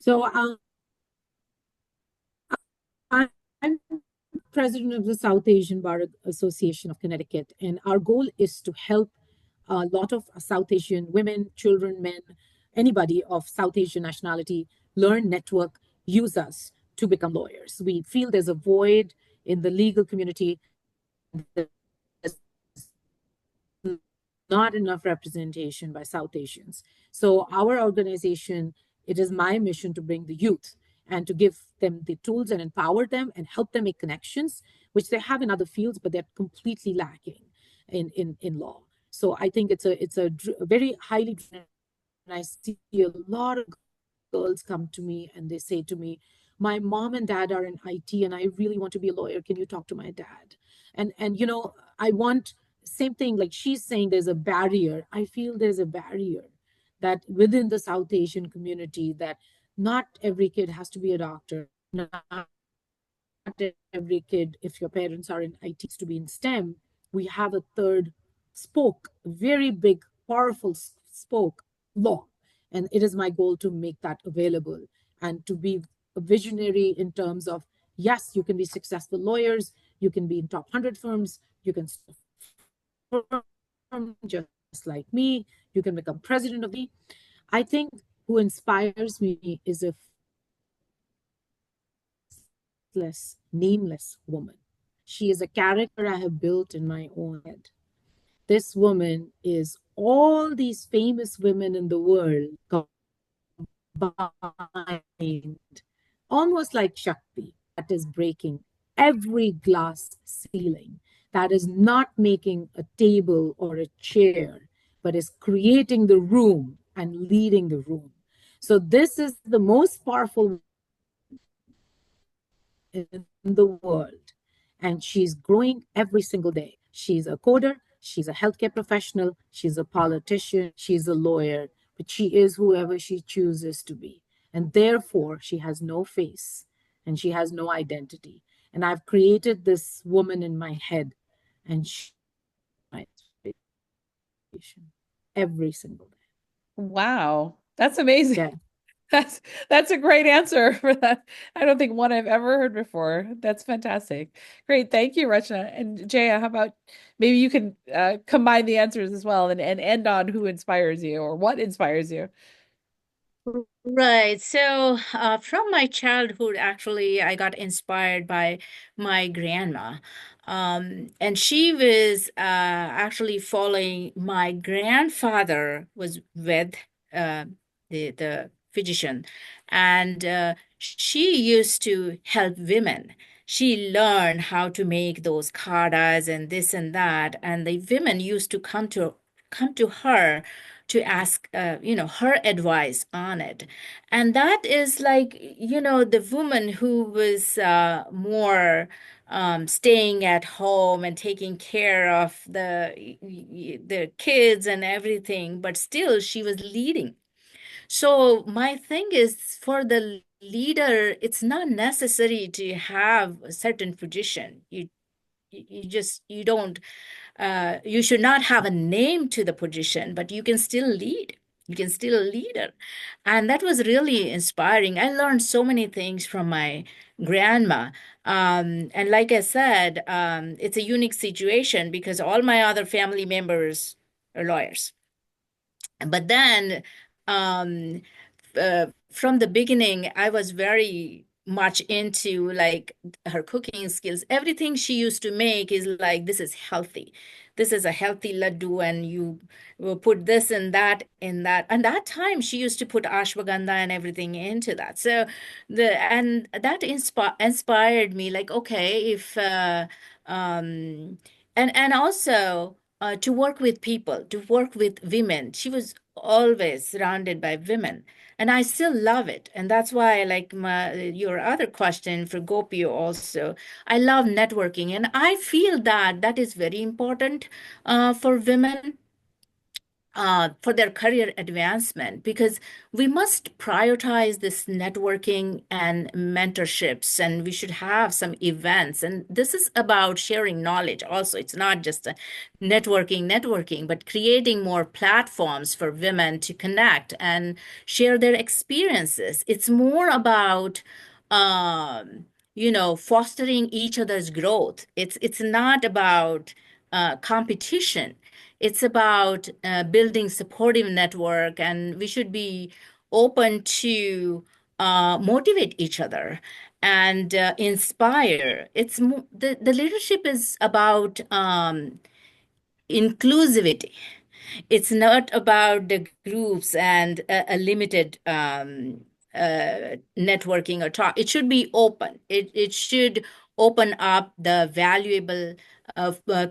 So I'm president of the South Asian Bar Association of Connecticut, and our goal is to help a lot of South Asian women, children, men, anybody of South Asian nationality learn, network, use us to become lawyers. We feel there's a void in the legal community. There's not enough representation by South Asians. So our organization, it is my mission to bring the youth and to give them the tools and empower them and help them make connections, which they have in other fields, but they're completely lacking in law. So I think it's a very highly driven, and I see a lot of girls come to me and they say to me, my mom and dad are in IT and I really want to be a lawyer. Can you talk to my dad? And I want same thing, like she's saying there's a barrier. I feel there's a barrier that within the South Asian community, that not every kid has to be a doctor. Not every kid, if your parents are in IT, to be in STEM. We have a third spoke, very big, powerful spoke, law. And it is my goal to make that available and to be a visionary in terms of, yes, you can be successful lawyers, you can be in top 100 firms, you can start a firm just like me, you can become president of the. I think who inspires me is a nameless woman. She is a character I have built in my own head. This woman is all these famous women in the world combined, almost like Shakti, that is breaking every glass ceiling, that is not making a table or a chair, but is creating the room and leading the room. So this is the most powerful in the world. And she's growing every single day. She's a coder, she's a healthcare professional, she's a politician, she's a lawyer, but she is whoever she chooses to be. And therefore, she has no face and she has no identity. And I've created this woman in my head, and she my inspiration every single day. Wow, that's amazing. Yeah. That's a great answer for that. I don't think one I've ever heard before. That's fantastic. Great. Thank you, Rachna. And Jaya, how about maybe you can combine the answers as well and end on who inspires you or what inspires you? Right. So, from my childhood, actually, I got inspired by my grandma. And she was actually following my grandfather was with the physician, and she used to help women. She learned how to make those kadas and this and that, and the women used to come to her to ask her advice on it. And that is like the woman who was more staying at home and taking care of the kids and everything, but still she was leading. So my thing is, for the leader, it's not necessary to have a certain position. You don't you should not have a name to the position, but you can still lead. You can still lead it. And that was really inspiring. I learned so many things from my grandma. And like I said, it's a unique situation because all my other family members are lawyers. But then um, from the beginning, I was very much into like her cooking skills. Everything she used to make is like, this is healthy. This is a healthy laddu, and you will put this and that in that. And that time, she used to put ashwagandha and everything into that. So that inspired me. Like, okay, if and also to work with people, to work with women. She was always surrounded by women, and I still love it. And that's why, like your other question for Gopi also, I love networking, and I feel that that is very important for women, for their career advancement, because we must prioritize this networking and mentorships, and we should have some events. And this is about sharing knowledge also. It's not just a networking, but creating more platforms for women to connect and share their experiences. It's more about fostering each other's growth. It's not about competition. It's about building supportive network, and we should be open to motivate each other and inspire. The leadership is about inclusivity. It's not about the groups and a limited networking or talk. It should be open. It should open up the valuable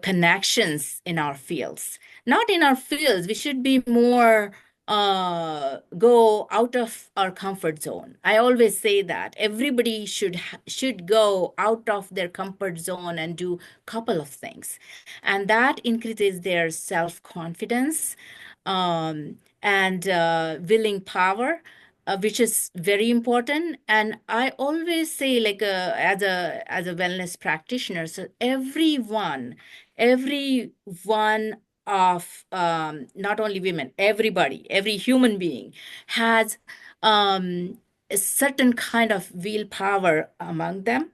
connections in our fields. Not in our fields. We should be more go out of our comfort zone. I always say that everybody should go out of their comfort zone and do a couple of things, and that increases their self-confidence, and willing power, which is very important. And I always say, like, as a wellness practitioner, so every one of, not only women, everybody, every human being has a certain kind of willpower among them.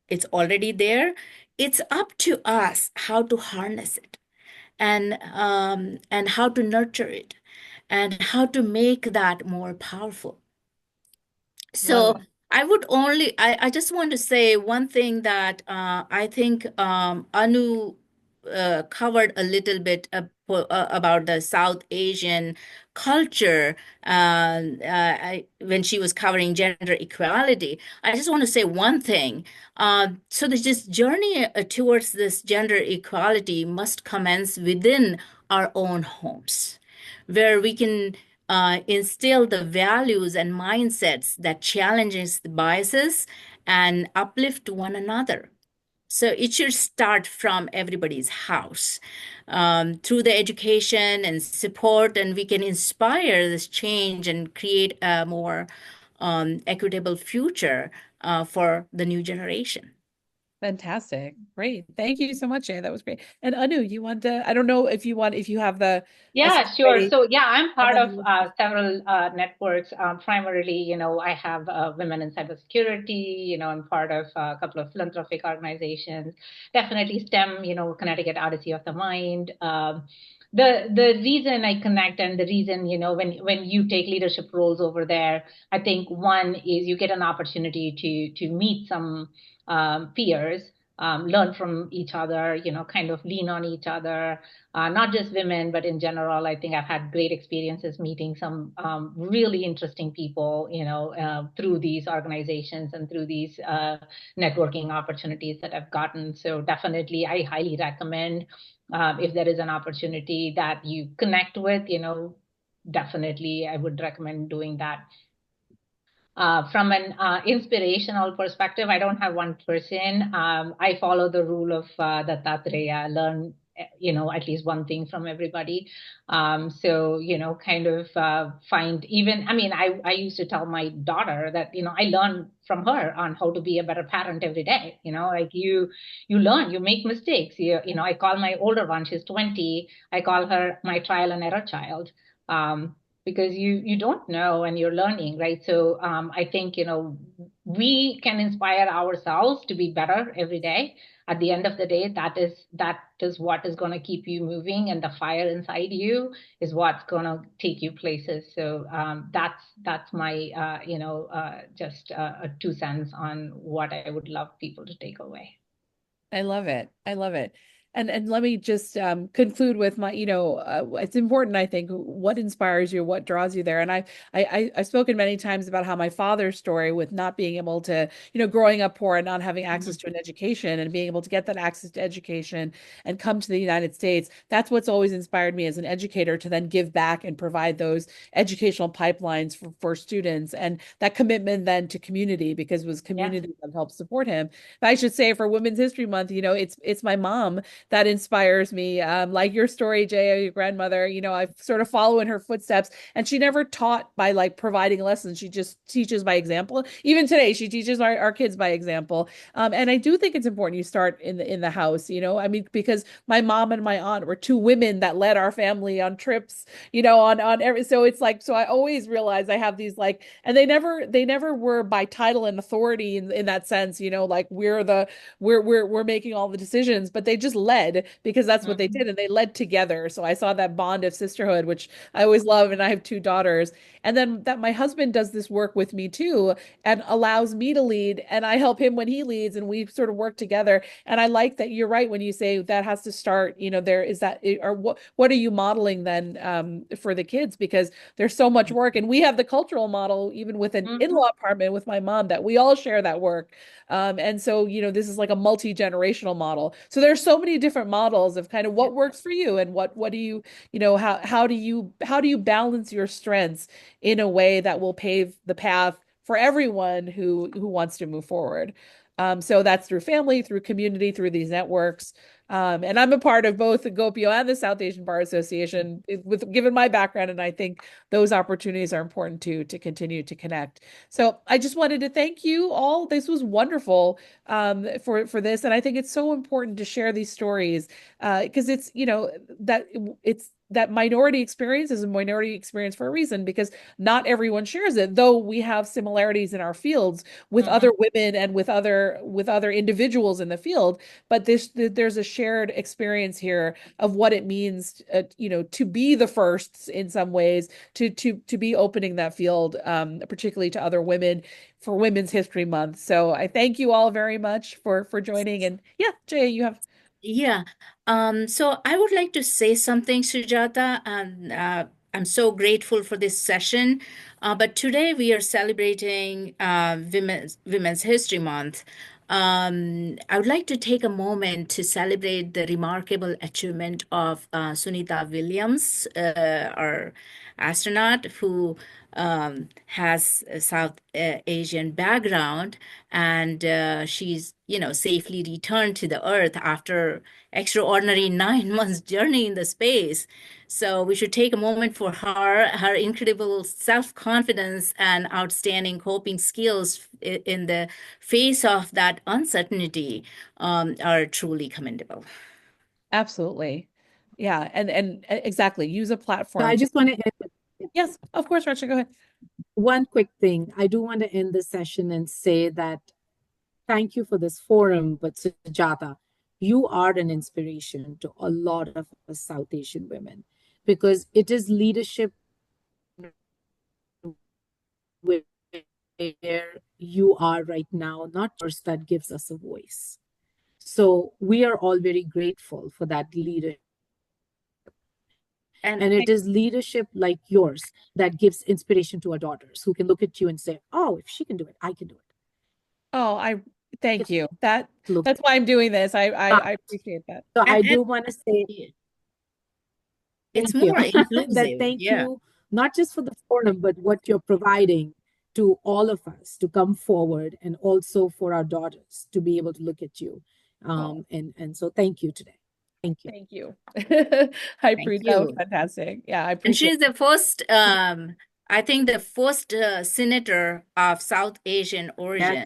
It's already there. It's up to us how to harness it, and how to nurture it, and how to make that more powerful. Love So it. I just want to say one thing that I think Anu covered a little bit about the South Asian culture when she was covering gender equality. I just want to say one thing. So this journey towards this gender equality must commence within our own homes, where we can instill the values and mindsets that challenges the biases and uplift one another. So it should start from everybody's house, through the education and support, and we can inspire this change and create a more equitable future for the new generation. Fantastic. Great. Thank you so much, Jay. That was great. And Anu, you want to, I don't know if you have the Yeah, essence sure. ready. So yeah, I'm And part then of several networks. Primarily, I have women in cybersecurity. I'm part of a couple of philanthropic organizations. Definitely STEM. Connecticut Odyssey of the Mind. The reason I connect, and the reason, when you take leadership roles over there, I think one is you get an opportunity to meet some peers, learn from each other, kind of lean on each other, not just women, but in general. I think I've had great experiences meeting some really interesting people, through these organizations and through these networking opportunities that I've gotten. So definitely, I highly recommend, if there is an opportunity that you connect with, definitely I would recommend doing that. From an inspirational perspective, I don't have one person. I follow the rule of Dattatreya, learn, at least one thing from everybody. So, kind of find even, I mean, I used to tell my daughter that, I learn from her on how to be a better parent every day. Like you learn, you make mistakes. I call my older one, she's 20. I call her my trial and error child. Because you don't know and you're learning, right? So I think, we can inspire ourselves to be better every day. At the end of the day, that is what is going to keep you moving, and the fire inside you is what's going to take you places. So that's my just 2 cents on what I would love people to take away. I love it. I love it. And let me just conclude with my, it's important, I think, what inspires you, what draws you there. And I've spoken many times about how my father's story with not being able to, growing up poor and not having access to an education and being able to get that access to education and come to the United States. That's what's always inspired me as an educator to then give back and provide those educational pipelines for students, and that commitment then to community, because it was Yeah. community that helped support him. But I should say, for Women's History Month, it's my mom that inspires me. Like your story, Jay, your grandmother, I sort of follow in her footsteps, and she never taught by like providing lessons. She just teaches by example. Even today, she teaches our kids by example. And I do think it's important you start in the house, I mean, because my mom and my aunt were two women that led our family on trips, on every, so it's like, so I always realize I have these like, and they never were by title and authority in that sense, like we're making all the decisions, but they just led because that's what they Mhm. did, and they led together. So I saw that bond of sisterhood, which I always love, and I have two daughters. And then that my husband does this work with me too, and allows me to lead, and I help him when he leads, and we sort of work together. And I like that you're right when you say that has to start, there is that, or what are you modeling then for the kids, because there's so much work, and we have the cultural model even with an Mhm. in-law apartment with my mom that we all share that work. And so, this is like a multi-generational model. So there's so many many different models of kind of what works for you and what do you, how do you balance your strengths in a way that will pave the path for everyone who wants to move forward. So that's through family, through community, through these networks. And I'm a part of both the GOPIO and the South Asian Bar Association with given my background, and I think those opportunities are important to continue to connect. So I just wanted to thank you all. This was wonderful for this, and I think it's so important to share these stories because it's that it's that minority experience is a minority experience for a reason because not everyone shares it, though we have similarities in our fields with other women and with other individuals in the field. But there's a shared experience here of what it means, to be the first in some ways, to be opening that field, particularly to other women for Women's History Month. So I thank you all very much for joining. And yeah, Jay, you have. Yeah. So I would like to say something, Sujata, and I'm so grateful for this session. But today we are celebrating Women's History Month. I would like to take a moment to celebrate the remarkable achievement of Sunita Williams, our astronaut who has a South Asian background, and she's, safely returned to the Earth after extraordinary 9 months journey in the space. So we should take a moment for her. Her incredible self-confidence and outstanding coping skills in the face of that uncertainty are truly commendable. Absolutely. Yeah. And exactly. Use a platform I to. just want to end Yes, of course, Rachel, go ahead. one quick thing. I do want to end this session and say that thank you for this forum, but Sujata, you are an inspiration to a lot of us South Asian women because it is leadership where you are right now, not yours, that gives us a voice. So we are all very grateful for that leadership. And it is leadership like yours that gives inspiration to our daughters who can look at you and say, oh, if she can do it, I can do it. Oh, I thank you. That's why I'm doing this. I appreciate that. So I do want to say it's thank you. more inclusive. That thank you, not just for the forum, but what you're providing to all of us to come forward and also for our daughters to be able to look at you. And so thank you today. Thank you. Thank you. I appreciate that was fantastic. Yeah, I appreciate and she's the first, I think the first senator of South Asian origin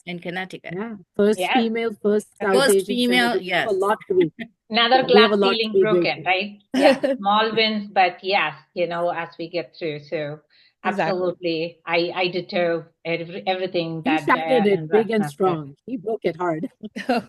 in Connecticut. Yeah, first female, first South First Asian female, senator. yes. A lot to be. Another We have glass a lot to ceiling be broken, grateful. right? Yeah, small wins, but yes, as we get through. So absolutely, I ditto everything He that Jaya shattered it and big and Rasna said. strong. He broke it hard. Yeah.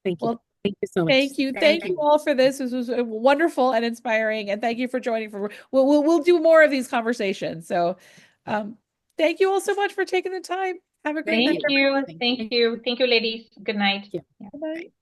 Thank you. Well, thank you so much. Thank you. Thank you all for this. This was wonderful and inspiring. And thank you for joining. We'll do more of these conversations. So thank you all so much for taking the time. Have a great night. Thank you. Thank you. Thank you, ladies. Good night. Yeah. Good night.